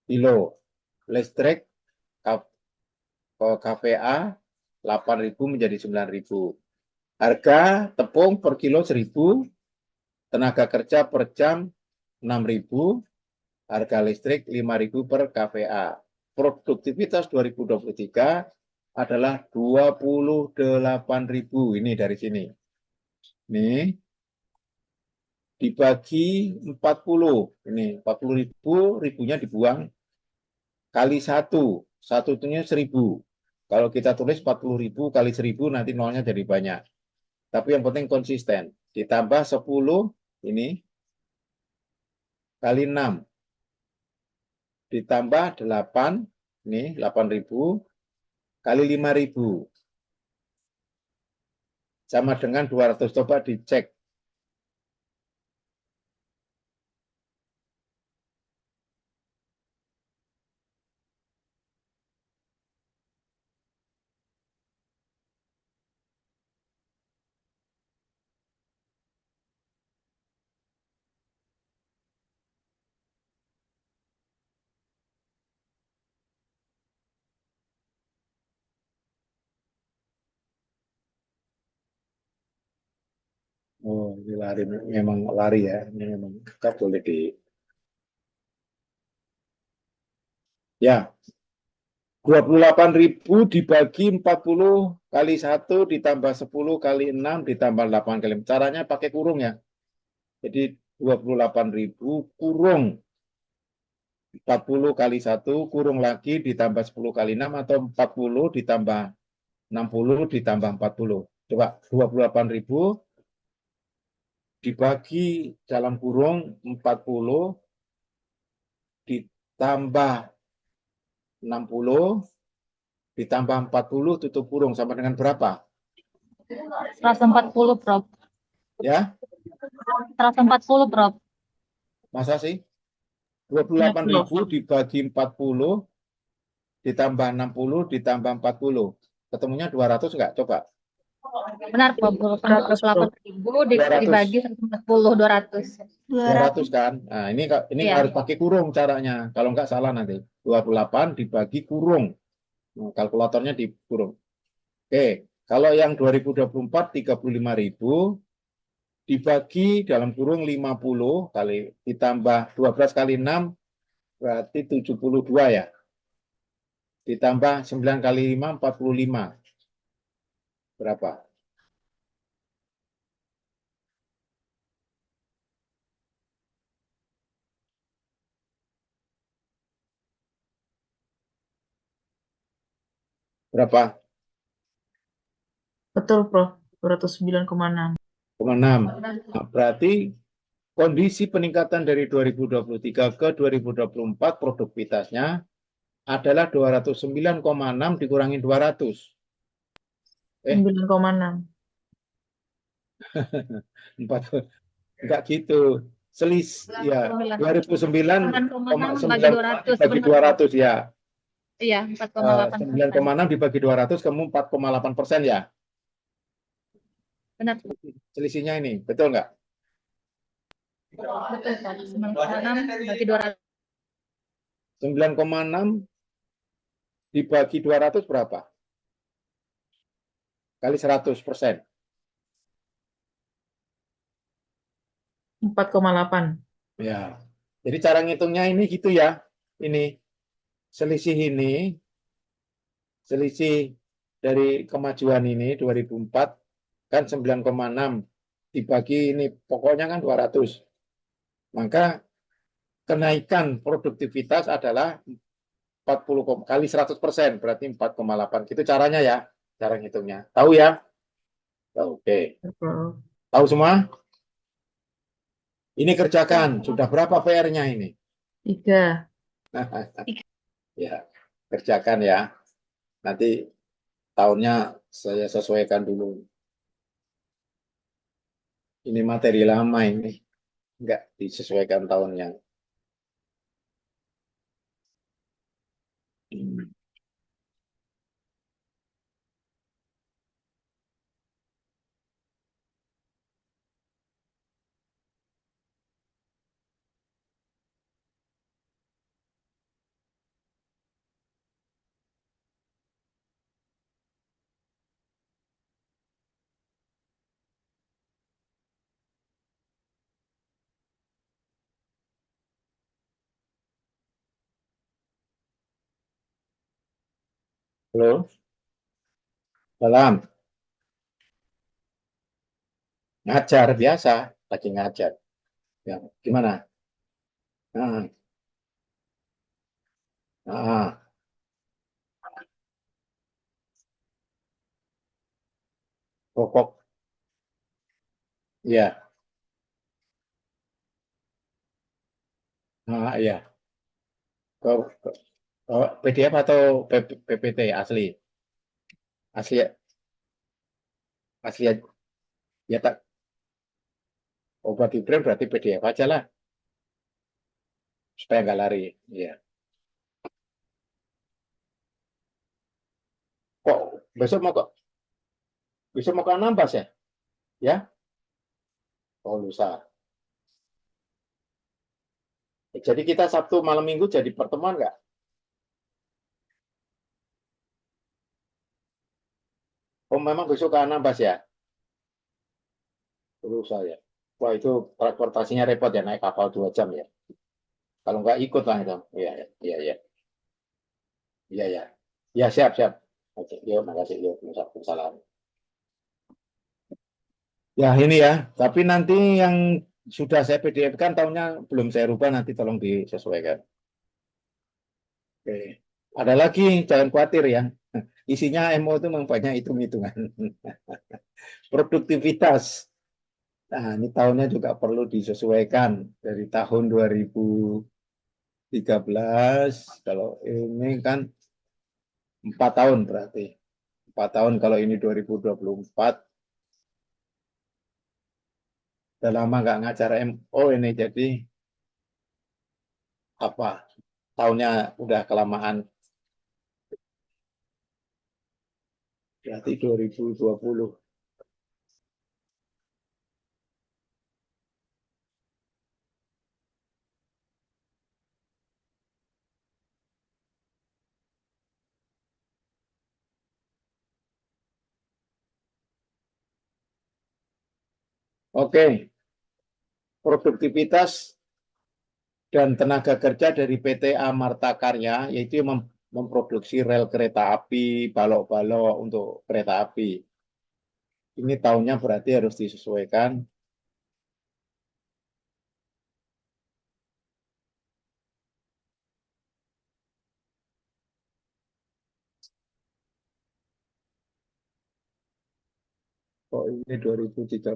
Speaker 1: kilo. Listrik KVA 8.000 menjadi 9.000. Harga tepung per kilo 1.000, tenaga kerja per jam 6.000, harga listrik 5.000 per KVA. Produktivitas 2023 adalah 28.000. Ini dari sini. Nih, dibagi 40. Ini 40.000, ribunya dibuang. Kali 1. 1-nya 1.000. Kalau kita tulis 40.000 kali 1.000, nanti nolnya jadi banyak. Tapi yang penting konsisten. Ditambah 10, ini, kali 6. Ditambah 8, ini 8.000, kali 5.000. Sama dengan 200. Coba dicek. Oh, ini lari, memang lari ya. Ini memang kita boleh di... Ya, 28.000 dibagi 40 kali 1 ditambah 10 kali 6 ditambah 8 kali 6. Caranya pakai kurung ya. Jadi 28.000 kurung 40 kali 1 kurung lagi ditambah 10 kali 6 atau 40 ditambah 60 ditambah 40. Coba 28.000 dibagi dalam kurung 40 ditambah 60 ditambah 40 tutup kurung sama dengan berapa?
Speaker 4: 140, Prof.
Speaker 1: Ya,
Speaker 4: 140, Prof.
Speaker 1: masa sih? 28.000 dibagi 40 ditambah 60 ditambah 40. Ketemunya 200 enggak? Coba.
Speaker 4: Benar, Prof. 180.000 dibagi 140, 200.
Speaker 1: 200 kan? Nah, ini
Speaker 4: Iya.
Speaker 1: harus pakai kurung caranya. Kalau enggak salah nanti. 28 dibagi kurung. Nah, kalkulatornya di kurung. Oke, kalau yang 2024 35.000 dibagi dalam kurung 50 kali ditambah 12 kali 6 berarti 72 ya. Ditambah 9 kali 5 45. Berapa? Berapa?
Speaker 3: Betul, Prof. 209,6.
Speaker 1: 0,6. Nah, berarti kondisi peningkatan dari 2023 ke 2024 produktivitasnya adalah 209,6 dikurangi 200.
Speaker 3: 9,6.
Speaker 1: 4, enggak gitu. Ya,
Speaker 4: 9,6 bagi 200,
Speaker 1: bagi
Speaker 4: benar.
Speaker 1: 200 ya.
Speaker 4: Iya, 4,8%.
Speaker 1: 9,6 dibagi 200 kamu 4,8% ya.
Speaker 4: Benar.
Speaker 1: Selisihnya ini, betul nggak?
Speaker 4: Betul, Pak. 9,6 bagi 200.
Speaker 1: 9,6 dibagi 200 berapa? Kali 100%.
Speaker 3: 4,8.
Speaker 1: Ya. Jadi cara ngitungnya ini gitu ya. Ini selisih dari kemajuan ini 2004 kan 9,6 dibagi ini pokoknya kan 200. Maka kenaikan produktivitas adalah 40 kali 100%, berarti 4,8. Gitu caranya ya, cara ngitungnya. Tahu ya? Oke.
Speaker 3: Prof.
Speaker 1: Tahu semua? Ini kerjakan. Sudah berapa PR-nya ini?
Speaker 3: 3.
Speaker 1: Ya, kerjakan ya. Nanti tahunnya saya sesuaikan dulu. Ini materi lama ini. Enggak disesuaikan tahunnya. Halo, salam. Ngajar biasa, lagi ngajar. Ya, gimana? Nah, nah, pokok, ya, nah, ya. PDF atau PPT asli? Asli, asli ya tak. Obat di print berarti PDF aja lah, supaya nggak lari. Ya. Kok besok mau kok? Besok mau ke Anambas ya? Ya? Oh, lusa. Jadi kita Sabtu malam Minggu jadi pertemuan nggak? Oh, memang besok ke Anambas ya? Lusa ya. Wah, itu transportasinya repot ya, naik kapal 2 jam ya. Kalau nggak ikut lah itu. Iya, iya, iya, iya, iya, iya. Ya, siap, siap. Oke, yuk, makasih, yuk, salam. Ya, ini ya. Tapi nanti yang sudah saya PDF kan tahunnya belum saya rubah, nanti tolong disesuaikan. Oke. Ada lagi, jangan khawatir ya. Isinya MO itu memang banyak hitung-hitungan. Produktivitas. Nah, ini tahunnya juga perlu disesuaikan dari tahun 2013. Kalau ini kan 4 tahun berarti. 4 tahun kalau ini 2024. Udah lama nggak ngajar MO ini, jadi apa? Tahunnya udah kelamaan. Berarti 2020. Oke, produktivitas dan tenaga kerja dari PT Amarta Karya, yaitu memproduksi rel kereta api, balok-balok untuk kereta api. Ini tahunnya berarti harus disesuaikan. Oh, ini 2013.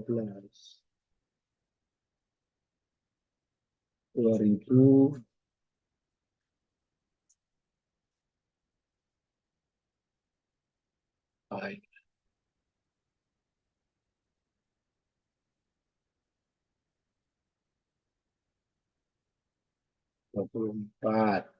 Speaker 1: 2000. Baik. 24.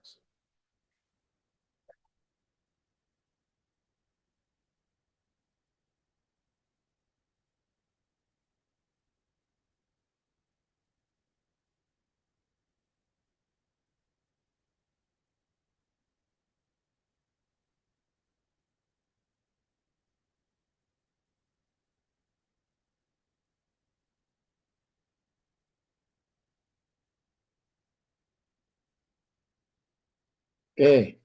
Speaker 1: Oke.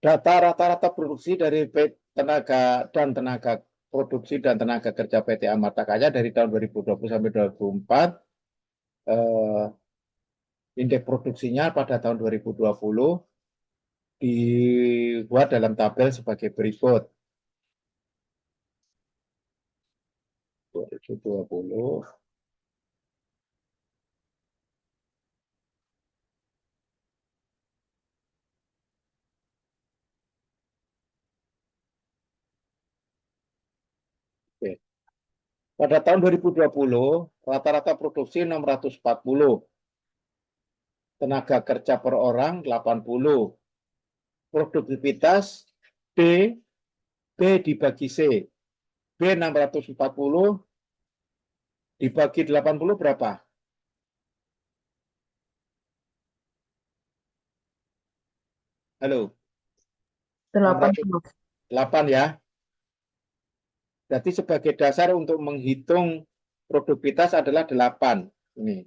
Speaker 1: Data rata-rata produksi dari tenaga produksi dan tenaga kerja PT Amarta Kaya dari tahun 2020 sampai 2024. Indeks produksinya pada tahun 2020 dibuat dalam tabel sebagai berikut. 2020. Oke. Pada tahun 2020, rata-rata produksi 640. Tenaga kerja per orang 80. Produktivitas B, B dibagi C. B 640 dibagi 80 berapa? Halo,
Speaker 3: 8,
Speaker 1: 8 ya. Berarti sebagai dasar untuk menghitung produktivitas adalah 8. Ini.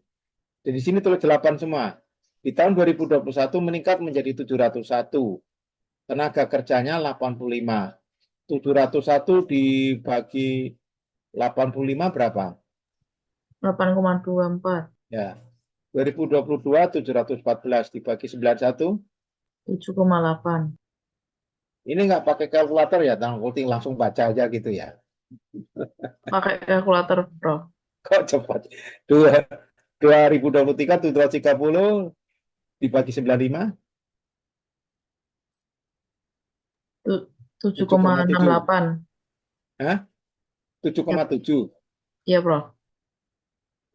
Speaker 1: Jadi di sini tulis 8 semua. Di tahun 2021 meningkat menjadi 701. Tenaga kerjanya 85. 701 dibagi 85 berapa?
Speaker 3: 8,24,
Speaker 1: Ya. 2022 714 dibagi 91.
Speaker 3: 7,8.
Speaker 1: Ini nggak pakai kalkulator ya, langsung baca aja gitu ya.
Speaker 3: Pakai kalkulator, Prof.
Speaker 1: Kok cepat? 2023 730 dibagi 95.
Speaker 3: 7,68.
Speaker 1: Hah? 7,7.
Speaker 3: Iya, Prof.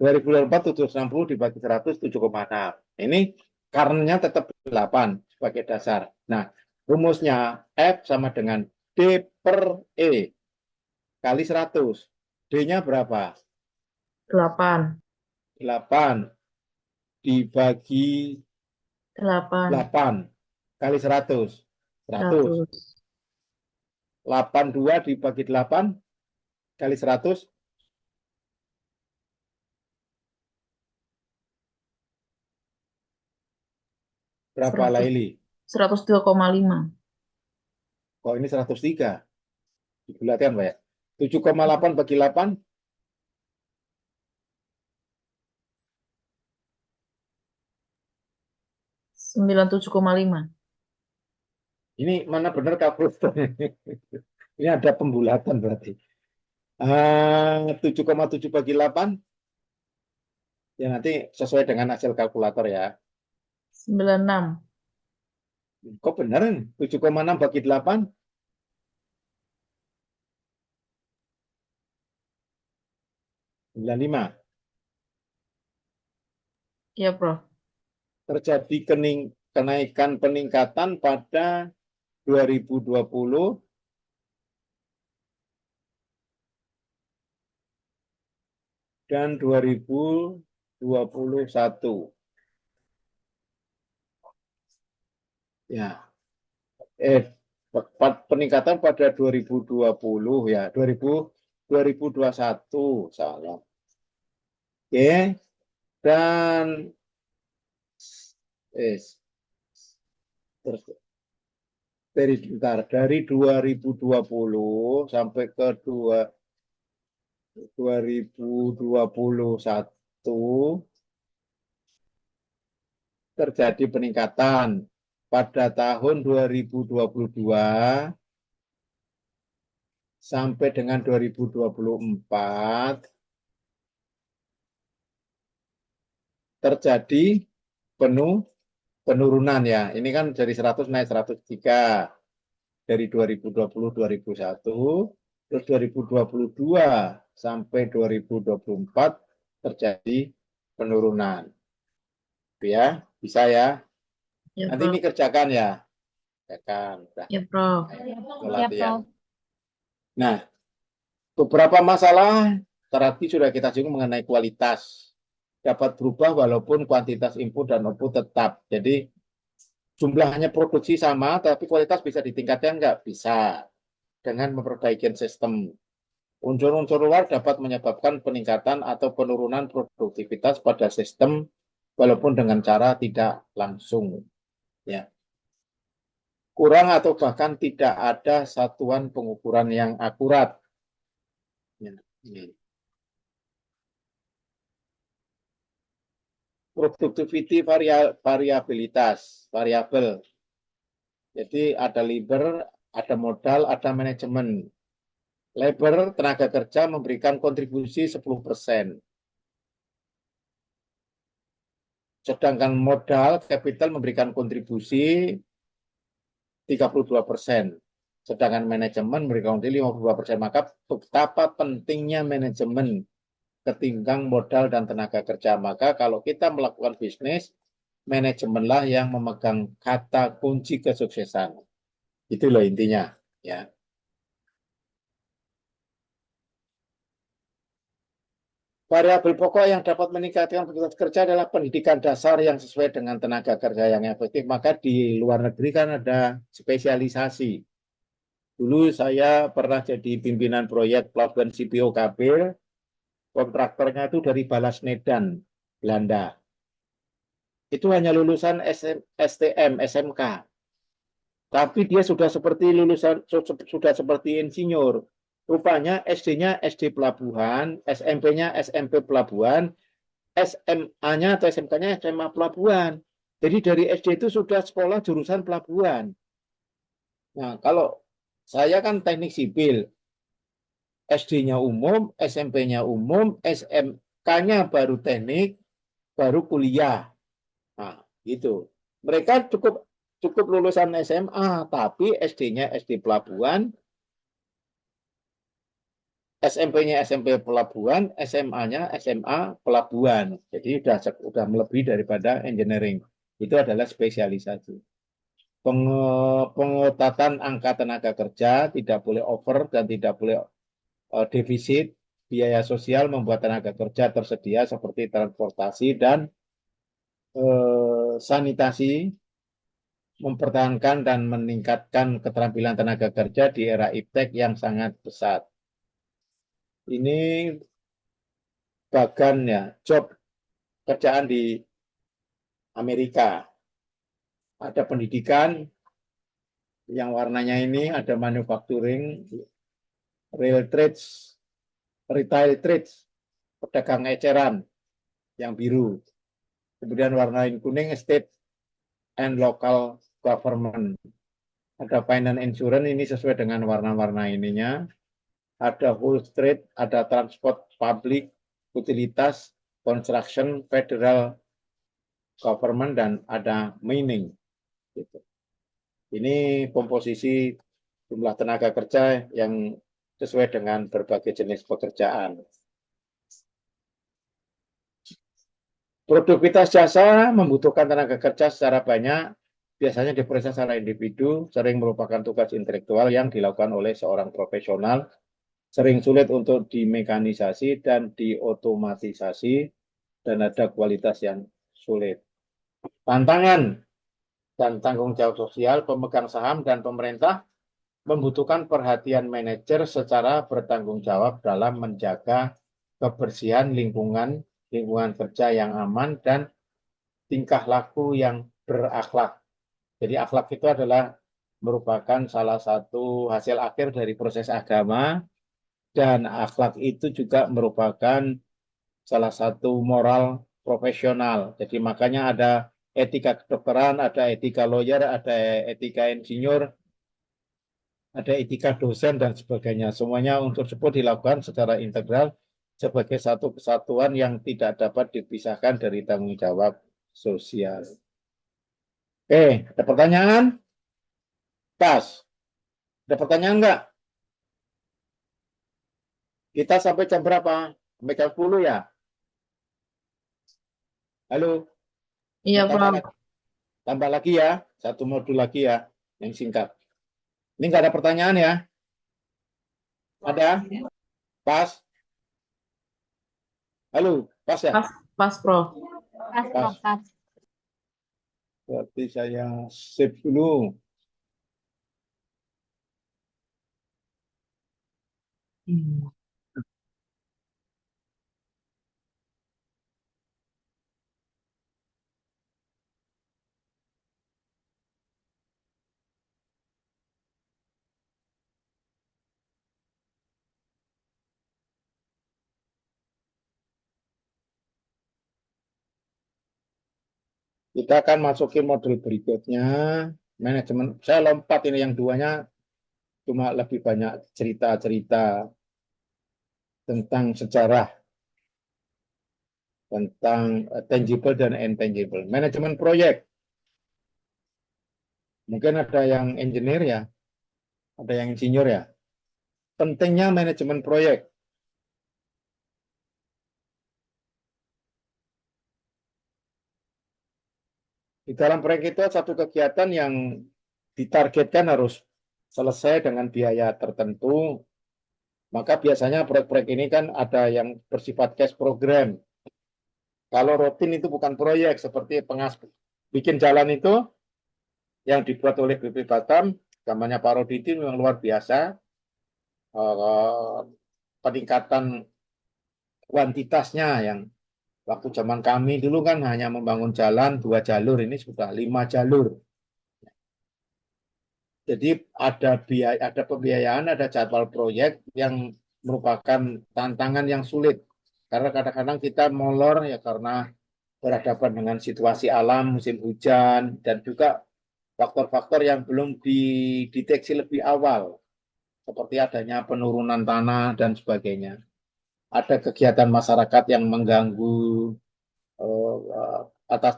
Speaker 1: 2024 760 dibagi 100 7,6. Ini karena tetap 8 sebagai dasar. Nah, rumusnya F sama dengan D per E kali 100. D-nya berapa?
Speaker 3: 8.
Speaker 1: 8 dibagi
Speaker 3: 8.
Speaker 1: 8 kali 100. 100.
Speaker 3: 100.
Speaker 1: 82 dibagi 8 kali 100. Berapa
Speaker 3: 100.
Speaker 1: Laili?
Speaker 3: 103,5.
Speaker 1: Kok ini 103? Dibulatkan, Pak ya. 7,8 bagi 8.
Speaker 3: 97,5.
Speaker 1: Ini mana benar kalkulatornya? Ini ada pembulatan berarti. 7,7 bagi 8. Ya nanti sesuai dengan hasil kalkulator ya.
Speaker 3: 96.
Speaker 1: Kok benar? 7,6 bagi 8. 95.
Speaker 3: Iya, Prof.
Speaker 1: Terjadi kenaikan peningkatan pada 2020 dan 2021. Ya, peningkatan pada 2020 ya, 2021 salah. Oke, dan terus dari 2020 sampai ke 2021 terjadi peningkatan. Pada tahun 2022 sampai dengan 2024 terjadi penurunan ya. Ini kan dari 100 naik 103 dari 2020 2001, terus 2022 sampai 2024 terjadi penurunan. Ya, bisa ya.
Speaker 3: Ya,
Speaker 1: Nanti ini
Speaker 3: Prof.
Speaker 1: kerjakan ya. Kerjakan. Udah.
Speaker 3: Ya, Prof.
Speaker 2: Ya, Prof.
Speaker 1: Nah, beberapa masalah tadi sudah kita singgung mengenai kualitas. Dapat berubah walaupun kuantitas input dan output tetap. Jadi jumlahnya produksi sama, tapi kualitas bisa ditingkatkan nggak? Bisa. Dengan memperbaiki sistem. Unsur-unsur luar dapat menyebabkan peningkatan atau penurunan produktivitas pada sistem walaupun dengan cara tidak langsung. Ya. Kurang atau bahkan tidak ada satuan pengukuran yang akurat. Ya. Ini. Productivity variabel. Jadi ada labor, ada modal, ada manajemen. Labor, tenaga kerja memberikan kontribusi 10%. Sedangkan modal, capital memberikan kontribusi 32%. Sedangkan manajemen memberikan kontribusi 52%. Maka betapa pentingnya manajemen ketimbang modal dan tenaga kerja. Maka kalau kita melakukan bisnis, manajemenlah yang memegang kata kunci kesuksesan. Itulah intinya. Ya. Variabel pokok yang dapat meningkatkan produktivitas kerja adalah pendidikan dasar yang sesuai dengan tenaga kerja yang efektif. Maka di luar negeri kan ada spesialisasi. Dulu saya pernah jadi pimpinan proyek pelabuhan CPO Kabel. Kontraktornya itu dari Balasnedan, Belanda. Itu hanya lulusan STM, SMK. Tapi dia sudah seperti insinyur. Rupanya SD-nya SD pelabuhan, SMP-nya SMP pelabuhan, SMA-nya atau SMK-nya SMA pelabuhan. Jadi dari SD itu sudah sekolah jurusan pelabuhan. Nah, kalau saya kan teknik sipil, SD-nya umum, SMP-nya umum, SMK-nya baru teknik, baru kuliah. Nah, gitu. Mereka cukup lulusan SMA, tapi SD-nya SD pelabuhan, SMP-nya SMP pelabuhan, SMA-nya SMA pelabuhan. Jadi sudah melebihi daripada engineering. Itu adalah spesialisasi. Pengetatan angka tenaga kerja, tidak boleh over dan tidak boleh defisit. Biaya sosial membuat tenaga kerja tersedia seperti transportasi dan sanitasi, mempertahankan dan meningkatkan keterampilan tenaga kerja di era iptek yang sangat pesat. Ini bagan ya, job kerjaan di Amerika. Ada pendidikan yang warnanya ini, ada manufacturing, real trades, retail trades, pedagang eceran yang biru. Kemudian warna kuning, state and local government. Ada finance insurance, ini sesuai dengan warna-warna ininya. Ada whole trade, ada transport public, utilitas, construction, federal government, dan ada mining. Gitu. Ini komposisi jumlah tenaga kerja yang sesuai dengan berbagai jenis pekerjaan. Produktivitas jasa membutuhkan tenaga kerja secara banyak, biasanya diproses secara individu, sering merupakan tugas intelektual yang dilakukan oleh seorang profesional, sering sulit untuk dimekanisasi dan diotomatisasi, dan ada kualitas yang sulit. Tantangan dan tanggung jawab sosial, pemegang saham dan pemerintah membutuhkan perhatian manajer secara bertanggung jawab dalam menjaga kebersihan lingkungan kerja yang aman, dan tingkah laku yang berakhlak. Jadi akhlak itu adalah merupakan salah satu hasil akhir dari proses agama, dan akhlak itu juga merupakan salah satu moral profesional. Jadi makanya ada etika kedokteran, ada etika lawyer, ada etika insinyur, ada etika dosen dan sebagainya. Semuanya unsur tersebut dilakukan secara integral sebagai satu kesatuan yang tidak dapat dipisahkan dari tanggung jawab sosial. Oke, ada pertanyaan? Pas. Ada pertanyaan enggak? Kita sampai jam berapa? Sampai jam 10 ya? Halo?
Speaker 3: Iya,
Speaker 1: Tambah
Speaker 3: Prof.
Speaker 1: lagi, tambah lagi ya. Satu modul lagi ya, yang singkat. Ini enggak ada pertanyaan ya? Ada? Pas? Halo? Pas ya?
Speaker 3: Pas, Prof.
Speaker 4: Pas, Prof, pas.
Speaker 1: Berarti saya save dulu. Kita akan masukin modul berikutnya. Manajemen. Saya lompat ini yang duanya, cuma lebih banyak cerita-cerita tentang sejarah, tentang tangible dan intangible. Manajemen proyek. Mungkin ada yang engineer ya, ada yang insinyur ya. Pentingnya manajemen proyek. Di dalam proyek itu satu kegiatan yang ditargetkan harus selesai dengan biaya tertentu. Maka biasanya proyek-proyek ini kan ada yang bersifat cash program. Kalau rutin itu bukan proyek, seperti bikin jalan itu yang dibuat oleh BP Batam, namanya Pak Roditi, memang luar biasa. Peningkatan kuantitasnya yang waktu zaman kami dulu kan hanya membangun jalan 2 jalur, ini sudah 5 jalur. Jadi ada biaya, ada pembiayaan, ada jadwal proyek yang merupakan tantangan yang sulit. Karena kadang-kadang kita molor ya karena berhadapan dengan situasi alam, musim hujan, dan juga faktor-faktor yang belum dideteksi lebih awal, seperti adanya penurunan tanah dan sebagainya. Ada kegiatan masyarakat yang mengganggu atas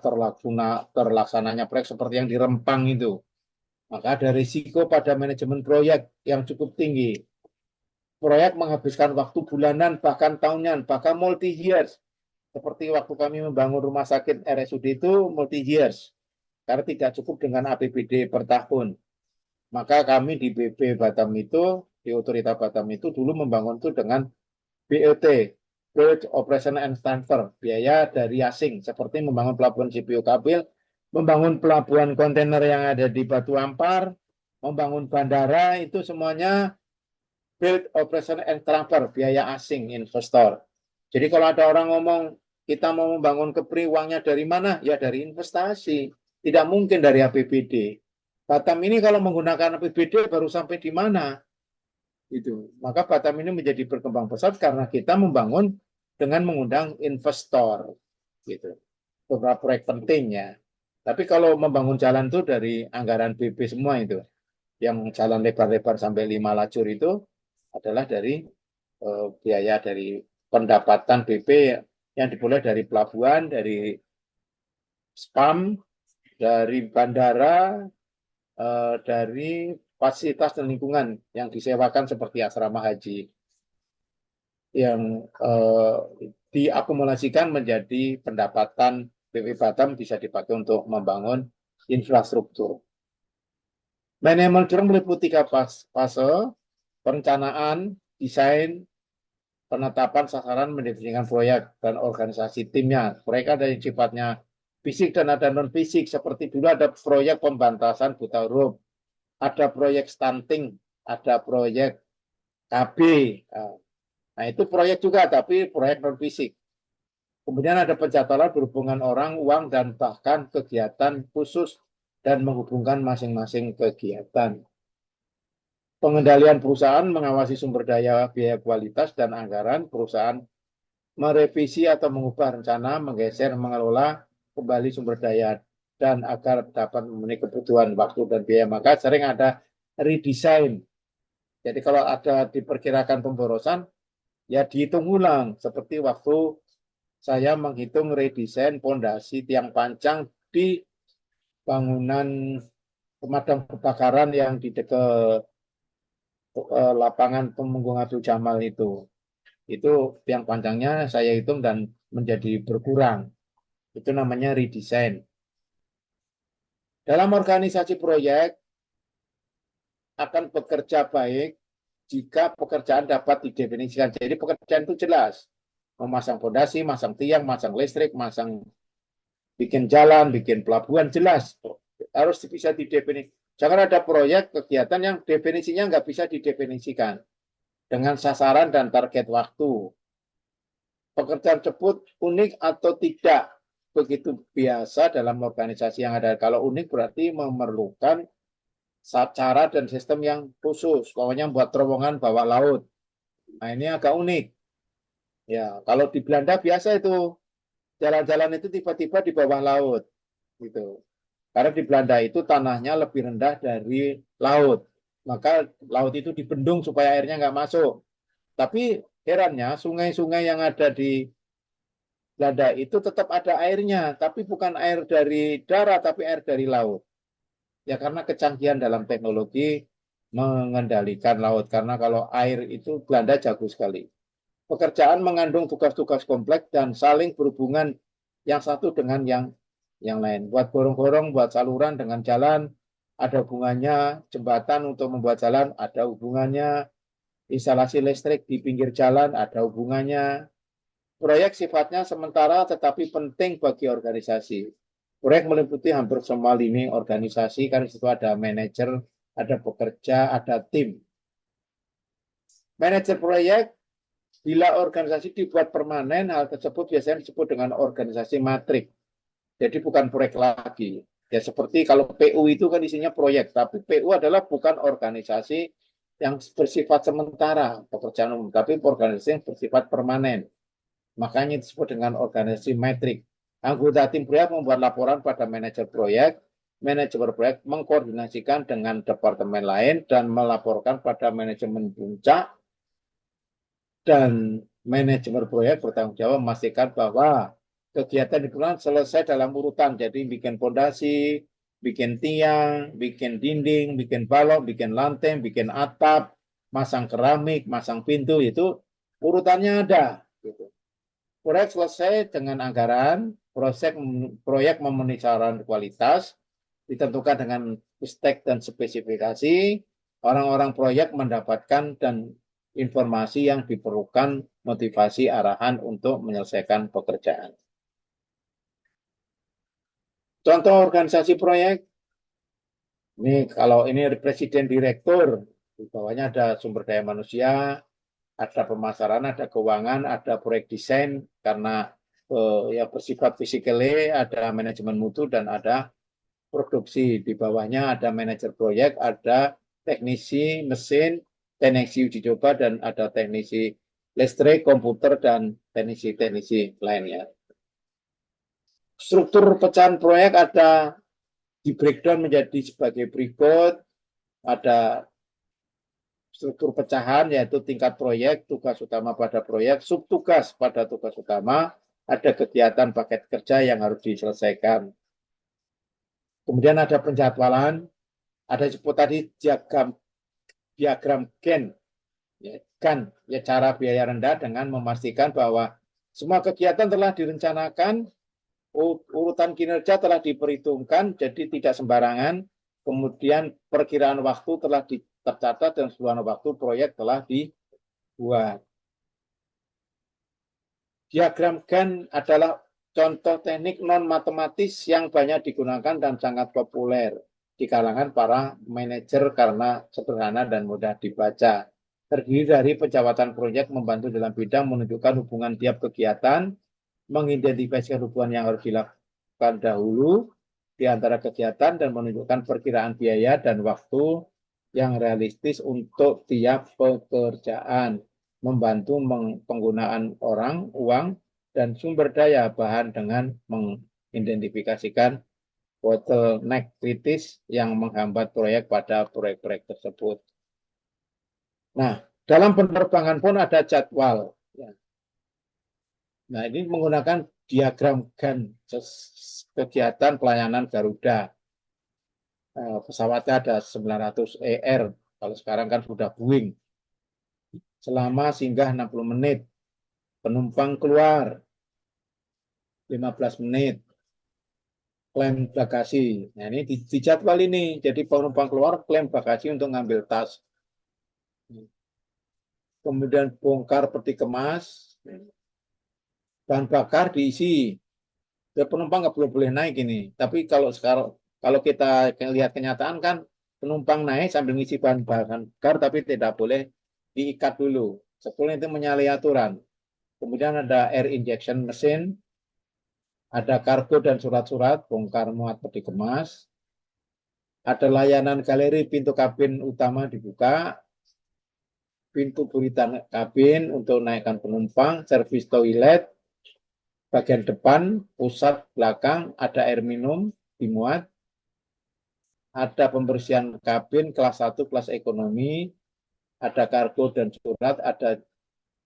Speaker 1: terlaksananya proyek seperti yang di Rempang itu. Maka ada risiko pada manajemen proyek yang cukup tinggi. Proyek menghabiskan waktu bulanan, bahkan tahunan, bahkan multi-years. Seperti waktu kami membangun rumah sakit RSUD itu multi-years. Karena tidak cukup dengan APBD per tahun. Maka kami di BP Batam itu, di Otorita Batam itu dulu membangun itu dengan BOT, Build Operation and Transfer, biaya dari asing, seperti membangun pelabuhan CPO Kapil, membangun pelabuhan kontainer yang ada di Batu Ampar, membangun bandara, itu semuanya Build Operation and Transfer, biaya asing, investor. Jadi kalau ada orang ngomong, kita mau membangun Kepri, uangnya dari mana? Ya dari investasi, tidak mungkin dari APBD. Batam ini kalau menggunakan APBD baru sampai di mana? Itu. Maka Batam ini menjadi berkembang pesat karena kita membangun dengan mengundang investor. Gitu. Beberapa proyek pentingnya. Tapi kalau membangun jalan itu dari anggaran BP semua itu. Yang jalan lebar-lebar sampai 5 lajur itu adalah dari biaya dari pendapatan BP yang dimulai dari pelabuhan, dari spam, dari bandara, dari fasilitas dan lingkungan yang disewakan seperti asrama haji yang diakumulasikan menjadi pendapatan BP Batam bisa dipakai untuk membangun infrastruktur. Manajemen meliputi 3 fase: perencanaan, desain, penetapan sasaran, mendefinisikan proyek, dan organisasi timnya. Proyek ada yang sifatnya fisik dan ada non-fisik. Seperti dulu ada proyek pembantasan buta huruf, ada proyek stunting, ada proyek KB. Nah, itu proyek juga, tapi proyek non-fisik. Kemudian ada penjadwalan berhubungan orang, uang, dan bahkan kegiatan khusus dan menghubungkan masing-masing kegiatan. Pengendalian perusahaan mengawasi sumber daya, biaya kualitas, dan anggaran perusahaan, merevisi atau mengubah rencana, menggeser, mengelola kembali sumber daya, dan agar dapat memenuhi kebutuhan waktu dan biaya. Maka sering ada redesign. Jadi kalau ada diperkirakan pemborosan, ya dihitung ulang. Seperti waktu saya menghitung redesain pondasi tiang pancang di bangunan pemadam kebakaran yang di dekat lapangan Temenggung Abdul Jamal itu tiang panjangnya saya hitung dan menjadi berkurang. Itu namanya redesign. Dalam organisasi proyek akan bekerja baik jika pekerjaan dapat didefinisikan. Jadi pekerjaan itu jelas. Memasang fondasi, masang tiang, masang listrik, bikin jalan, bikin pelabuhan, jelas. Harus bisa didefinisikan. Jangan ada proyek kegiatan yang definisinya nggak bisa didefinisikan dengan sasaran dan target waktu. Pekerjaan tersebut unik atau tidak, begitu biasa dalam organisasi yang ada. Kalau unik berarti memerlukan cara dan sistem yang khusus. Pokoknya buat terowongan bawah laut. Nah ini agak unik. Ya, kalau di Belanda biasa itu jalan-jalan itu tiba-tiba di bawah laut, gitu. Karena di Belanda itu tanahnya lebih rendah dari laut. Maka laut itu dibendung supaya airnya nggak masuk. Tapi herannya sungai-sungai yang ada di Belanda itu tetap ada airnya. Tapi bukan air dari darat, tapi air dari laut. Ya karena kecanggihan dalam teknologi mengendalikan laut. Karena kalau air itu Belanda jago sekali. Pekerjaan mengandung tugas-tugas kompleks dan saling berhubungan yang satu dengan yang lain. Buat gorong-gorong, buat saluran dengan jalan, ada hubungannya. Jembatan untuk membuat jalan, ada hubungannya. Instalasi listrik di pinggir jalan, ada hubungannya. Proyek sifatnya sementara tetapi penting bagi organisasi. Proyek meliputi hampir semua lini organisasi, karena di situ ada manajer, ada pekerja, ada tim. Manajer proyek, bila organisasi dibuat permanen, hal tersebut biasanya disebut dengan organisasi matrik. Jadi bukan proyek lagi. Ya seperti kalau PU itu kan isinya proyek, tapi PU adalah bukan organisasi yang bersifat sementara pekerjaan umum, tapi organisasi yang bersifat permanen. Makanya disebut dengan organisasi metrik. Anggota tim proyek membuat laporan pada manajer proyek proyek mengkoordinasikan dengan departemen lain dan melaporkan pada manajemen puncak, dan manajemen proyek bertanggung jawab memastikan bahwa kegiatan di perusahaan selesai dalam urutan. Jadi bikin fondasi, bikin tiang, bikin dinding, bikin balok, bikin lantai, bikin atap, masang keramik, masang pintu, itu urutannya ada. Gitu. Proyek selesai dengan anggaran, proyek memenuhi syarat kualitas, ditentukan dengan spek dan spesifikasi, orang-orang proyek mendapatkan dan informasi yang diperlukan, motivasi, arahan untuk menyelesaikan pekerjaan. Contoh organisasi proyek, ini kalau ini presiden direktur, di bawahnya ada sumber daya manusia, ada pemasaran, ada keuangan, ada proyek desain, karena ya bersifat fisikally, ada manajemen mutu, dan ada produksi. Di bawahnya ada manajer proyek, ada teknisi mesin, teknisi uji coba, dan ada teknisi listrik, komputer, dan teknisi-teknisi lainnya. Struktur pecahan proyek ada di breakdown menjadi sebagai berikut. Ada struktur pecahan yaitu tingkat proyek, tugas utama pada proyek, subtugas pada tugas utama, ada kegiatan paket kerja yang harus diselesaikan. Kemudian ada penjadwalan, ada disebut tadi diagram Gantt, ya, cara biaya rendah dengan memastikan bahwa semua kegiatan telah direncanakan, urutan kinerja telah diperhitungkan, jadi tidak sembarangan. Kemudian perkiraan waktu telah tercatat dan seluruh waktu proyek telah dibuat. Diagram Gantt adalah contoh teknik non-matematis yang banyak digunakan dan sangat populer di kalangan para manajer karena sederhana dan mudah dibaca. Terdiri dari pencatatan proyek membantu dalam bidang menunjukkan hubungan tiap kegiatan, mengidentifikasi hubungan yang harus dilakukan dahulu, di antara kegiatan dan menunjukkan perkiraan biaya dan waktu yang realistis untuk tiap pekerjaan, membantu penggunaan orang, uang, dan sumber daya bahan dengan mengidentifikasikan bottleneck kritis yang menghambat proyek pada proyek-proyek tersebut. Nah, dalam penerbangan pun ada jadwal. Nah, ini menggunakan diagram Gantt kegiatan pelayanan Garuda. Pesawatnya ada 900 ER, kalau sekarang kan sudah Boeing. Selama singgah 60 menit, penumpang keluar 15 menit, klaim bagasi. Nah, ini di jadwal ini, jadi penumpang keluar, klaim bagasi untuk ngambil tas. Kemudian bongkar peti kemas, bahan bakar diisi. Ya, penumpang nggak boleh naik ini. Tapi kalau kita lihat kenyataan kan penumpang naik sambil ngisi bahan bakar tapi tidak boleh diikat dulu. Sebetulnya itu menyalahi aturan. Kemudian ada air injection mesin, ada kargo dan surat-surat, bongkar muat peti kemas, ada layanan galeri pintu kabin utama dibuka, pintu buritan kabin untuk naikkan penumpang, servis toilet, bagian depan, pusat, belakang, ada air minum dimuat, ada pembersihan kabin kelas 1, kelas ekonomi, ada kargo dan surat, ada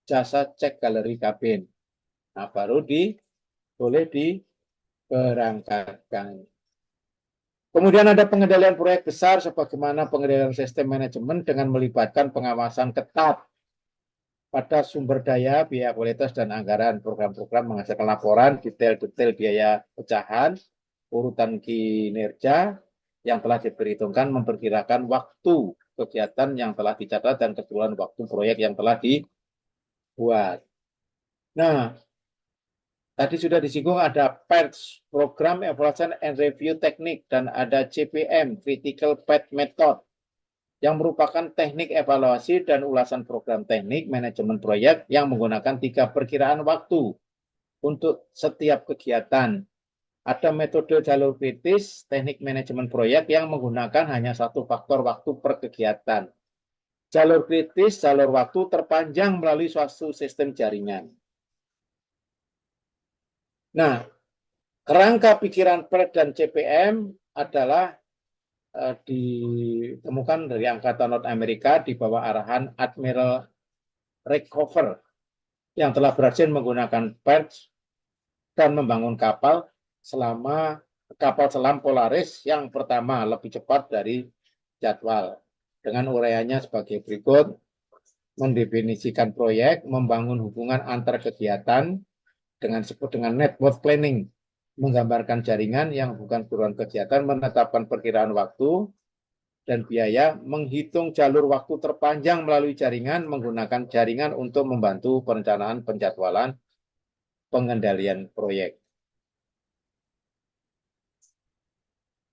Speaker 1: jasa cek galeri kabin. Nah, baru boleh diberangkatkan. Kemudian ada pengendalian proyek besar sebagaimana pengendalian sistem manajemen dengan melibatkan pengawasan ketat pada sumber daya, biaya kualitas, dan anggaran. Program-program menghasilkan laporan detail-detail biaya pecahan, urutan kinerja yang telah diperhitungkan, memperkirakan waktu kegiatan yang telah dicatat dan keseluruhan waktu proyek yang telah dibuat. Nah, tadi sudah disinggung ada PERT, Program Evaluation and Review Teknik, dan ada CPM, Critical Path Method, yang merupakan teknik evaluasi dan ulasan program teknik manajemen proyek yang menggunakan 3 perkiraan waktu untuk setiap kegiatan. Ada metode jalur kritis, teknik manajemen proyek yang menggunakan hanya 1 faktor waktu per kegiatan. Jalur kritis, jalur waktu terpanjang melalui suatu sistem jaringan. Nah, kerangka pikiran PERT dan CPM adalah ditemukan dari Angkatan Laut Amerika di bawah arahan Admiral Rickover yang telah berhasil menggunakan PERT dan membangun kapal selam Polaris yang pertama lebih cepat dari jadwal. Dengan uraiannya sebagai berikut: mendefinisikan proyek, membangun hubungan antar kegiatan dengan disebut dengan network planning, menggambarkan jaringan yang bukan keseluruhan kegiatan, menetapkan perkiraan waktu dan biaya, menghitung jalur waktu terpanjang melalui jaringan, menggunakan jaringan untuk membantu perencanaan, penjadwalan, pengendalian proyek.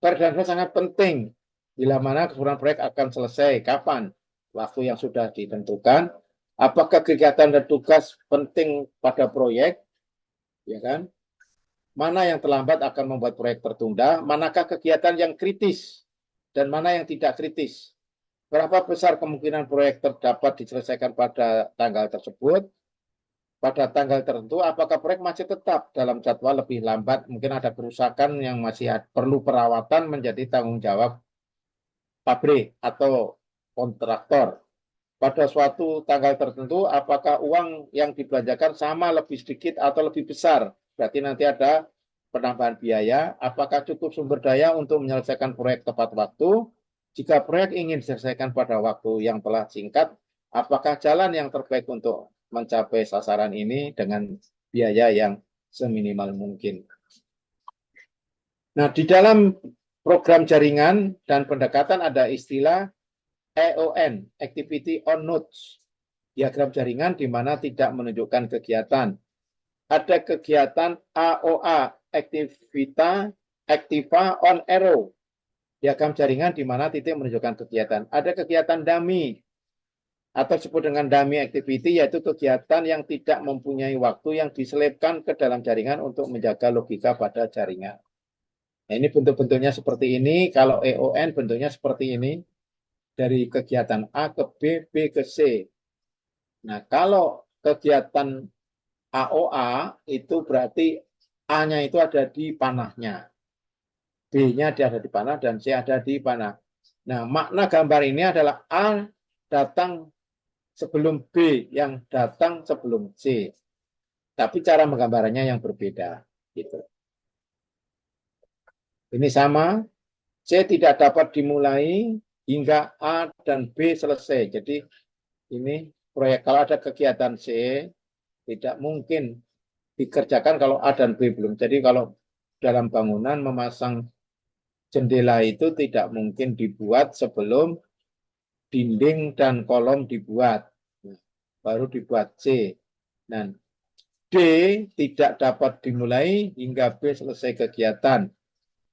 Speaker 1: Perdan sangat penting bila mana keseluruhan proyek akan selesai, kapan, waktu yang sudah ditentukan, apakah kegiatan dan tugas penting pada proyek, ya kan? Mana yang terlambat akan membuat proyek tertunda, manakah kegiatan yang kritis, dan mana yang tidak kritis. Berapa besar kemungkinan proyek dapat diselesaikan pada tanggal tersebut, pada tanggal tertentu, apakah proyek masih tetap dalam jadwal lebih lambat, mungkin ada kerusakan yang masih perlu perawatan menjadi tanggung jawab pabrik atau kontraktor. Pada suatu tanggal tertentu, apakah uang yang dibelanjakan sama, lebih sedikit, atau lebih besar. Berarti nanti ada penambahan biaya. Apakah cukup sumber daya untuk menyelesaikan proyek tepat waktu? Jika proyek ingin diselesaikan pada waktu yang telah singkat, apakah jalan yang terbaik untuk mencapai sasaran ini dengan biaya yang seminimal mungkin? Nah, di dalam program jaringan dan pendekatan ada istilah EON, Activity on Nodes, diagram jaringan di mana tidak menunjukkan kegiatan. Ada kegiatan AOA, Activa on Arrow, diagram jaringan di mana titik menunjukkan kegiatan. Ada kegiatan dummy atau disebut dengan dummy activity, yaitu kegiatan yang tidak mempunyai waktu yang diselipkan ke dalam jaringan untuk menjaga logika pada jaringan. Nah, ini bentuk-bentuknya seperti ini. Kalau EON bentuknya seperti ini. Dari kegiatan A ke B ke C. Nah, kalau kegiatan AOA itu berarti A-nya itu ada di panahnya. B-nya ada di panah dan C ada di panah. Nah, makna gambar ini adalah A datang sebelum B yang datang sebelum C. Tapi cara menggambarnya yang berbeda. Gitu. Ini sama, C tidak dapat dimulai hingga A dan B selesai. Jadi ini proyek, kalau ada kegiatan C, tidak mungkin dikerjakan kalau A dan B belum. Jadi kalau dalam bangunan memasang jendela itu tidak mungkin dibuat sebelum dinding dan kolom dibuat. Nah, baru dibuat C. Dan D tidak dapat dimulai hingga B selesai kegiatan.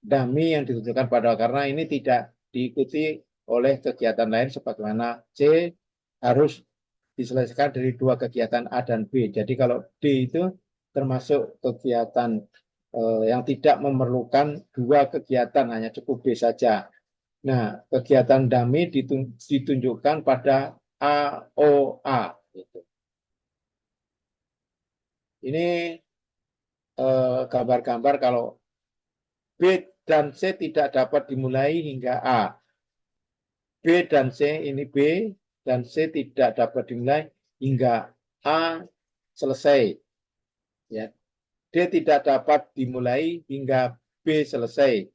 Speaker 1: Dummy yang ditunjukkan pada karena ini tidak diikuti oleh kegiatan lain sebagaimana C harus diselesaikan dari dua kegiatan A dan B. Jadi kalau D itu termasuk kegiatan yang tidak memerlukan dua kegiatan, hanya cukup B saja. Nah, kegiatan dummy ditunjukkan pada AOA. Gitu. Ini gambar-gambar kalau B dan C tidak dapat dimulai hingga A. B dan C, ini B dan C tidak dapat dimulai hingga A selesai. Ya. D tidak dapat dimulai hingga B selesai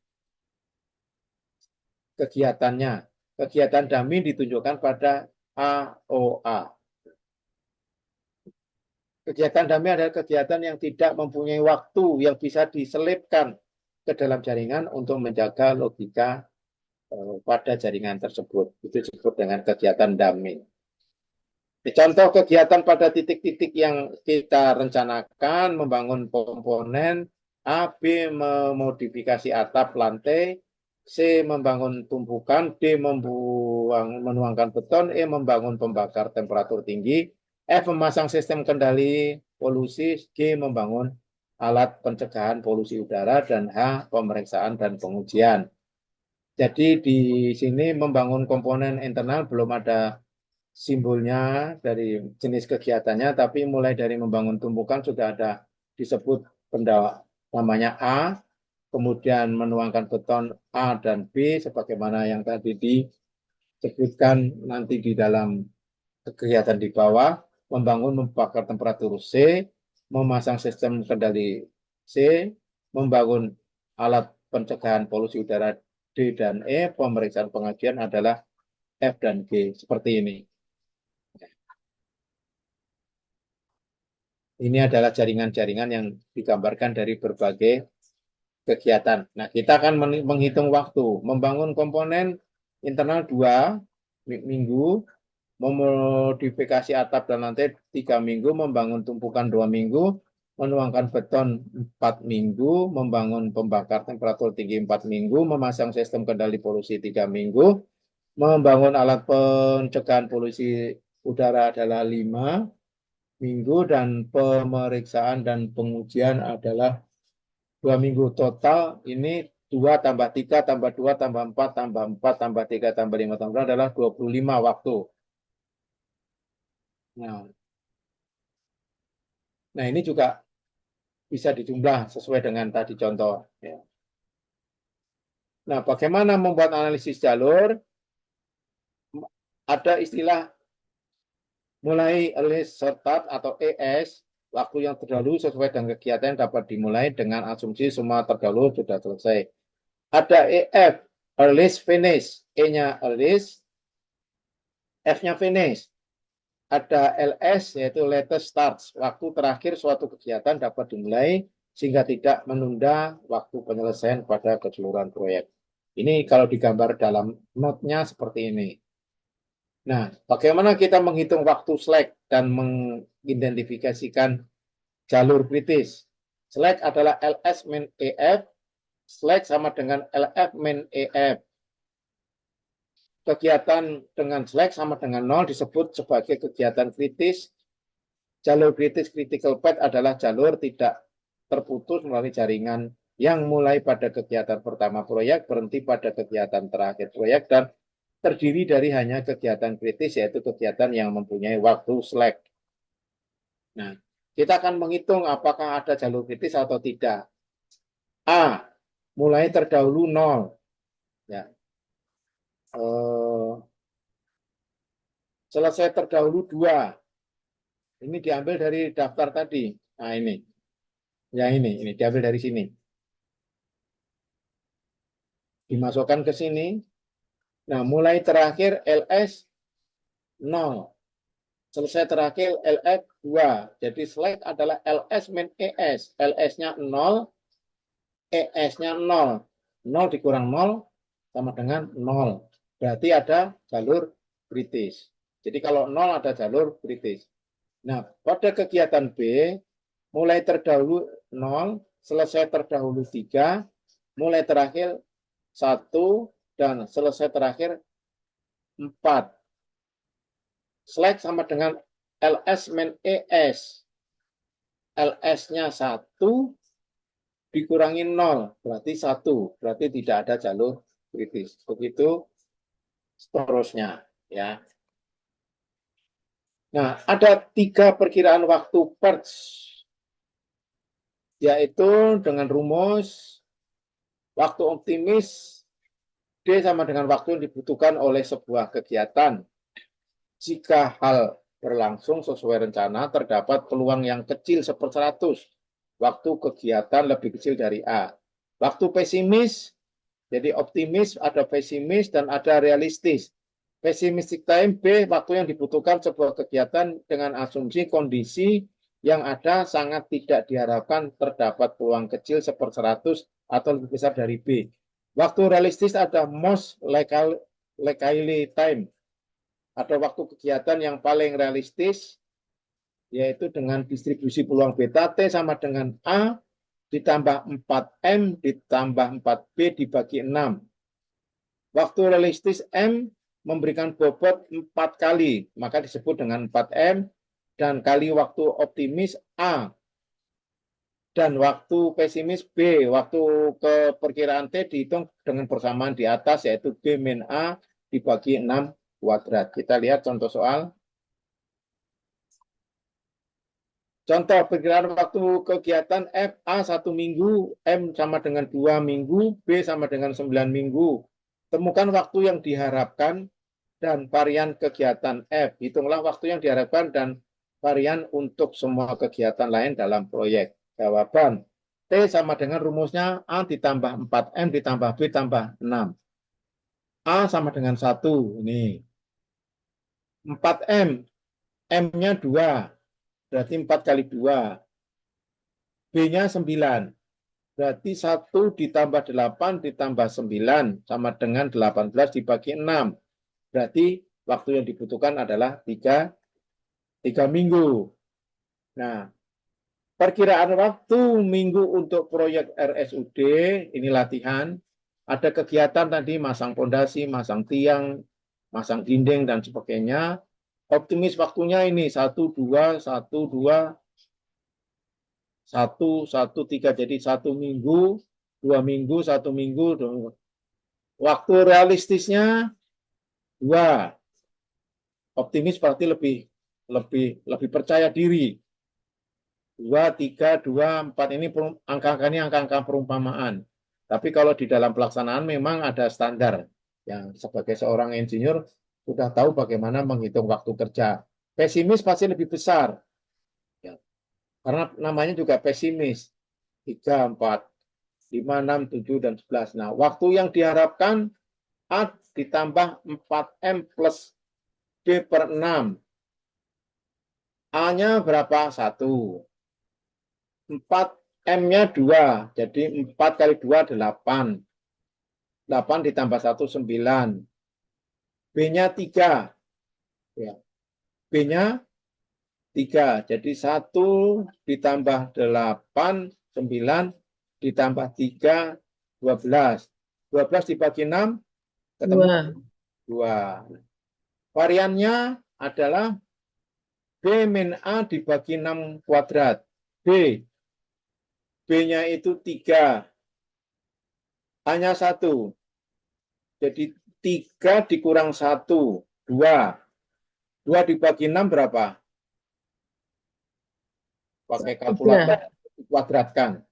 Speaker 1: kegiatannya. Kegiatan dummy ditunjukkan pada AOA. Kegiatan dummy adalah kegiatan yang tidak mempunyai waktu yang bisa diselipkan ke dalam jaringan untuk menjaga logika pada jaringan tersebut. Itu disebut dengan kegiatan dummy. Contoh kegiatan pada titik-titik yang kita rencanakan, membangun komponen, A, B memodifikasi atap lantai, C membangun tumpukan, D menuangkan beton, E membangun pembakar temperatur tinggi, F memasang sistem kendali polusi, G membangun alat pencegahan polusi udara, dan H pemeriksaan dan pengujian. Jadi di sini membangun komponen internal belum ada simbolnya dari jenis kegiatannya, tapi mulai dari membangun tumpukan sudah ada disebut benda namanya A, kemudian menuangkan beton A dan B, sebagaimana yang tadi disebutkan nanti di dalam kegiatan di bawah, membangun membakar temperatur C, memasang sistem kendali C, membangun alat pencegahan polusi udara D dan E, pemeriksaan pengajian adalah F dan G, seperti ini. Ini adalah jaringan-jaringan yang digambarkan dari berbagai kegiatan. Nah, kita akan menghitung waktu. Membangun komponen internal 2 minggu, memodifikasi atap dan lantai 3 minggu, membangun tumpukan 2 minggu, menuangkan beton 4 minggu, membangun pembakar temperatur tinggi 4 minggu, memasang sistem kendali polusi 3 minggu, membangun alat pencegahan polusi udara adalah 5 minggu, dan pemeriksaan dan pengujian adalah 2 minggu. Total ini 2 tambah 3 tambah 2 tambah 4 tambah 4 tambah 3 tambah 5 tambah 2 adalah 25 waktu. Nah ini juga bisa dijumlah sesuai dengan tadi contoh. Ya. Nah, bagaimana membuat analisis jalur? Ada istilah mulai early start atau ES, waktu yang terdahulu sesuai dengan kegiatan dapat dimulai dengan asumsi semua terdahulu sudah selesai. Ada EF, earliest finish, E-nya earliest, F-nya finish. Ada LS, yaitu latest starts, waktu terakhir suatu kegiatan dapat dimulai sehingga tidak menunda waktu penyelesaian pada keseluruhan proyek. Ini kalau digambar dalam note-nya seperti ini. Nah, bagaimana kita menghitung waktu slack dan mengidentifikasikan jalur kritis? Slack adalah LS min EF, slack sama dengan LF min EF. Kegiatan dengan slack sama dengan 0 disebut sebagai kegiatan kritis. Jalur kritis critical path adalah jalur tidak terputus melalui jaringan yang mulai pada kegiatan pertama proyek, berhenti pada kegiatan terakhir proyek, dan terdiri dari hanya kegiatan kritis, yaitu kegiatan yang mempunyai waktu slack. Nah, kita akan menghitung apakah ada jalur kritis atau tidak. A, mulai terdahulu 0. Ya. Selesai terdahulu 2. Ini diambil dari daftar tadi. Nah, ini. Ya, ini diambil dari sini. Dimasukkan ke sini. Nah, mulai terakhir LS 0. Selesai terakhir LF 2. Jadi slack adalah LS min ES. LS-nya 0, ES-nya 0. 0 dikurang 0 sama dengan 0. Berarti ada jalur kritis. Jadi kalau 0 ada jalur kritis. Nah, pada kegiatan B, mulai terdahulu 0, selesai terdahulu 3, mulai terakhir 1, dan selesai terakhir 4. Slack sama dengan LS min ES. LS-nya 1 dikurangi 0, berarti 1. Berarti tidak ada jalur kritis. Begitu seterusnya. Ya. Nah, ada 3 perkiraan waktu PERT, yaitu dengan rumus waktu optimis D sama dengan waktu yang dibutuhkan oleh sebuah kegiatan. Jika hal berlangsung sesuai rencana, terdapat peluang yang kecil 1/100. Waktu kegiatan lebih kecil dari A. Waktu pesimis, jadi optimis, ada pesimis, dan ada realistis. Pessimistic time B, waktu yang dibutuhkan sebuah kegiatan dengan asumsi kondisi yang ada sangat tidak diharapkan, terdapat peluang kecil 1/100 atau lebih besar dari B. Waktu realistis ada most likely time. Ada waktu kegiatan yang paling realistis, yaitu dengan distribusi peluang beta T sama dengan A ditambah 4M ditambah 4B dibagi 6. Waktu realistis M memberikan bobot 4 kali, maka disebut dengan 4M, dan kali waktu optimis A. Dan waktu pesimis B, waktu keperkiraan T dihitung dengan persamaan di atas, yaitu B min A dibagi 6 kuadrat. Kita lihat contoh soal. Contoh perkiraan waktu kegiatan F, A 1 minggu, M sama dengan 2 minggu, B sama dengan 9 minggu. Temukan waktu yang diharapkan dan varian kegiatan F. Hitunglah waktu yang diharapkan dan varian untuk semua kegiatan lain dalam proyek. Jawaban T sama dengan rumusnya A ditambah 4M ditambah B tambah 6. A sama dengan 1. Ini 4M. M-nya 2. Berarti 4 kali 2. B-nya 9. Berarti 1 ditambah 8 ditambah 9 sama dengan 18 dibagi 6. Berarti waktu yang dibutuhkan adalah 3 minggu. Nah, perkiraan waktu minggu untuk proyek RSUD, ini latihan. Ada kegiatan tadi masang pondasi, masang tiang, masang dinding, dan sebagainya. Optimis waktunya ini 1, 2, 1, 2, 1, 1, 3. Jadi 1 minggu, 2 minggu, 1 minggu. Waktu realistisnya 2. Optimis berarti lebih percaya diri. 2, 3, 2, 4 ini angka-angka ini angka-angka perumpamaan. Tapi kalau di dalam pelaksanaan memang ada standar. Yang sebagai seorang insinyur sudah tahu bagaimana menghitung waktu kerja. Pesimis pasti lebih besar. Ya. Karena namanya juga pesimis. 3, 4, 5, 6, 7, dan 11. Nah, waktu yang diharapkan A ditambah 4M plus B per 6. A-nya berapa? 1. 4M-nya 2. Jadi 4 kali 2, 8. 8 ditambah 1, 9. B-nya 3. Ya. B-nya 3. Jadi 1 ditambah 8, 9 ditambah 3, 12. 12 dibagi 6, ketemu 2. Variannya adalah B min A dibagi 6 kuadrat. B. B-nya itu 3. hanya 1. Jadi 3 dikurang 1, 2. 2 dibagi 6 berapa? Pakai kalkulator kuadratkan.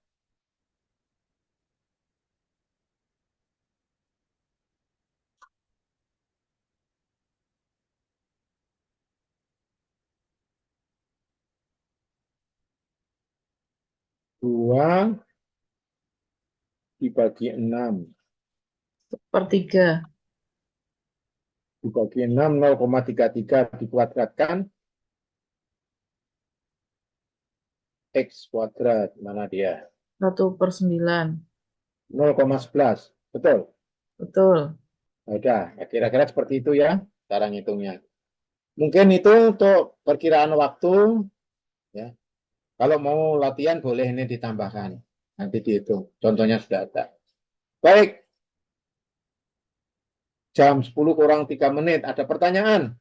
Speaker 1: Dua dibagi 6.
Speaker 3: Sepertiga.
Speaker 1: Dibagi 6, 0,33 dikuadratkan. X kuadrat, mana dia?
Speaker 3: 1/9.
Speaker 1: 0,11. Betul?
Speaker 3: Betul.
Speaker 1: Udah, ya kira-kira seperti itu ya cara ngitungnya. Mungkin itu untuk perkiraan waktu. Ya. Kalau mau latihan boleh ini ditambahkan. Nanti dihitung. Contohnya sudah ada. Baik. Jam 10 kurang 3 menit. Ada pertanyaan?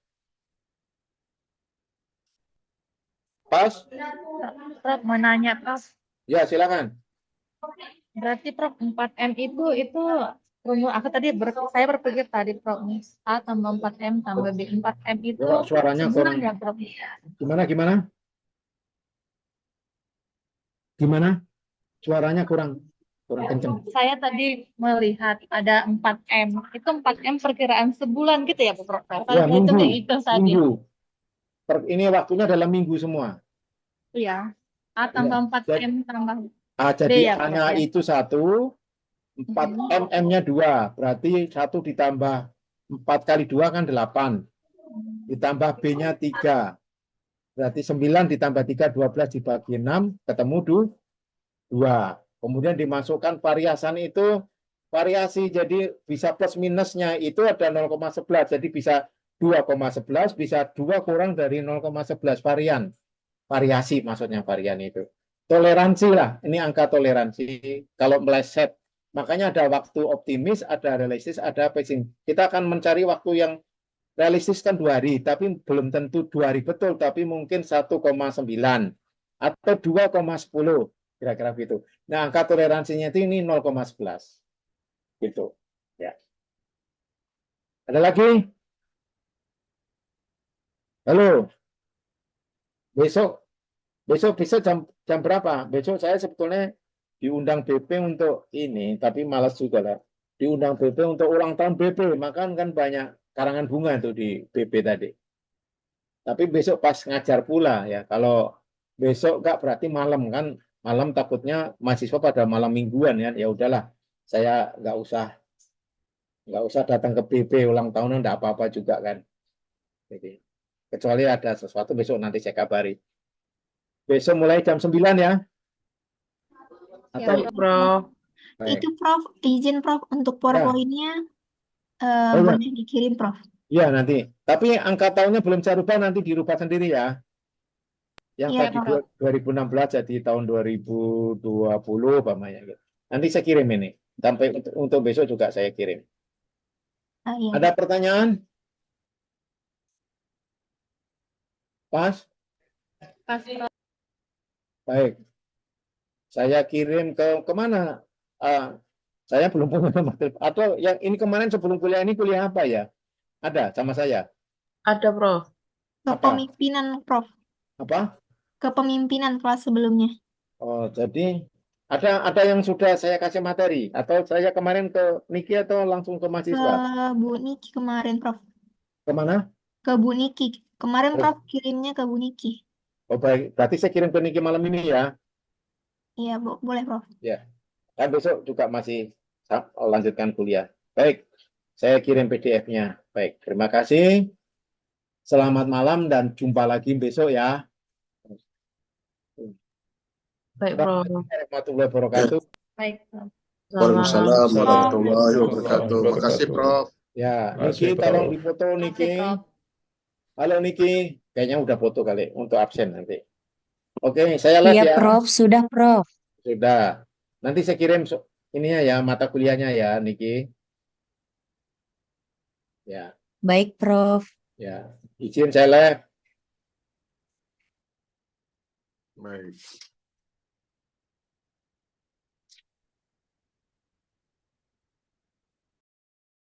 Speaker 1: Pas?
Speaker 4: Prof, mau nanya, Prof.
Speaker 1: Ya, silakan.
Speaker 4: Berarti Prof 4M itu rumus aku tadi saya berpikir tadi Prof A tambah 4M tambah B 4M itu
Speaker 1: Suaranya
Speaker 4: sebulan
Speaker 1: kurang.
Speaker 4: ya Prof.
Speaker 1: Gimana? Suaranya kurang kenceng.
Speaker 4: Saya tadi melihat ada 4M. Itu 4M perkiraan sebulan gitu ya Prof. Kalau
Speaker 1: Ya,
Speaker 4: saya itu
Speaker 1: minggu.
Speaker 4: itu tadi.
Speaker 1: Minggu. Ini waktunya dalam minggu semua.
Speaker 4: Iya. A tambah 4M tambah B
Speaker 1: Jadi
Speaker 4: ya Prof
Speaker 1: A-nya
Speaker 4: ya.
Speaker 1: itu 1, 4 M-nya 2. Berarti 1 ditambah 4 kali 2 kan 8. Ditambah B-nya 3. Berarti 9 ditambah 3, 12 dibagi 6, ketemu 2. Kemudian dimasukkan variasan itu, variasi jadi bisa plus minusnya itu ada 0,11. Jadi bisa 2,11, bisa 2 kurang dari 0,11 variasi maksudnya varian itu. Toleransi lah, ini angka toleransi kalau meleset. Makanya ada waktu optimis, ada realistis, ada pesimis. Kita akan mencari waktu yang realistis kan 2 hari, tapi belum tentu 2 hari betul, tapi mungkin 1,9 atau 2,10 kira-kira gitu. Nah, angka toleransinya itu ini 0,11 gitu. Ya. Ada lagi? Halo. Besok bisa jam berapa? Besok saya sebetulnya diundang BP untuk ini, tapi malas juga lah. Diundang BP untuk ulang tahun BP, maka kan banyak karangan bunga itu di BP tadi. Tapi besok pas ngajar pula ya. Kalau besok enggak berarti malam kan. Malam takutnya mahasiswa pada malam mingguan ya. Ya udahlah, saya nggak usah datang ke BP ulang tahun enggak apa-apa juga kan. Jadi, kecuali ada sesuatu besok nanti saya kabari. Besok mulai jam 9 ya.
Speaker 4: Ya,
Speaker 1: Atau
Speaker 3: Prof.
Speaker 1: baik.
Speaker 2: Itu Prof, izin Prof untuk
Speaker 1: Ya.
Speaker 2: PowerPoint-nya
Speaker 1: Oh, ya.
Speaker 2: boleh dikirim Prof.
Speaker 1: Iya nanti. Tapi angka tahunnya belum saya rubah, nanti dirubah sendiri ya. Yang
Speaker 2: Iya,
Speaker 1: tadi
Speaker 2: Prof.
Speaker 1: 2016 jadi tahun 2020 umpamanya gitu. Nanti saya kirim ini. Sampai untuk besok juga saya kirim.
Speaker 2: Iya.
Speaker 1: Ada pertanyaan? Pas?
Speaker 4: Pas Prof.
Speaker 1: Baik. Saya kirim ke kemana? Saya belum punya materi. Atau yang ini kemarin sebelum kuliah ini kuliah apa ya? Ada sama saya.
Speaker 3: Ada, Prof.
Speaker 1: Apa?
Speaker 2: Kepemimpinan Prof.
Speaker 1: Apa?
Speaker 2: Kepemimpinan kelas sebelumnya.
Speaker 1: Oh, jadi ada yang sudah saya kasih materi atau saya kemarin ke Niki atau langsung ke
Speaker 2: Ke
Speaker 1: mahasiswa?
Speaker 2: Bu Niki kemarin Prof.
Speaker 1: Kemana?
Speaker 2: Ke Bu Niki. Kemarin
Speaker 1: Oh,
Speaker 2: Prof kirimnya ke Bu Niki.
Speaker 1: oh, baik. Berarti saya kirim ke Niki malam ini ya.
Speaker 2: Iya, boleh Prof.
Speaker 1: Ya. Kan besok juga masih lanjutkan kuliah. Baik. Saya kirim PDF-nya. Baik. Terima kasih. Selamat malam dan jumpa lagi besok ya.
Speaker 3: Baik, Prof.
Speaker 1: Assalamualaikum warahmatullahi wabarakatuh.
Speaker 4: Baik Prof.
Speaker 5: Waalaikumsalam
Speaker 3: Selamat.
Speaker 5: warahmatullahi wabarakatuh. Makasih, Prof.
Speaker 1: Ya,
Speaker 6: Makasih,
Speaker 1: Niki tolong
Speaker 6: Prof.
Speaker 1: difoto
Speaker 4: Makasih,
Speaker 1: Niki.
Speaker 4: Prof.
Speaker 1: Halo Niki. Kayaknya udah foto kali untuk absen nanti. Oke, saya live
Speaker 7: Iya,
Speaker 1: ya.
Speaker 7: Prof. Sudah, Prof.
Speaker 1: Sudah. Nanti saya kirim ininya ya, mata kuliahnya ya, Niki. Ya,
Speaker 7: Baik, Prof.
Speaker 1: ya. Izin saya live.
Speaker 5: Baik.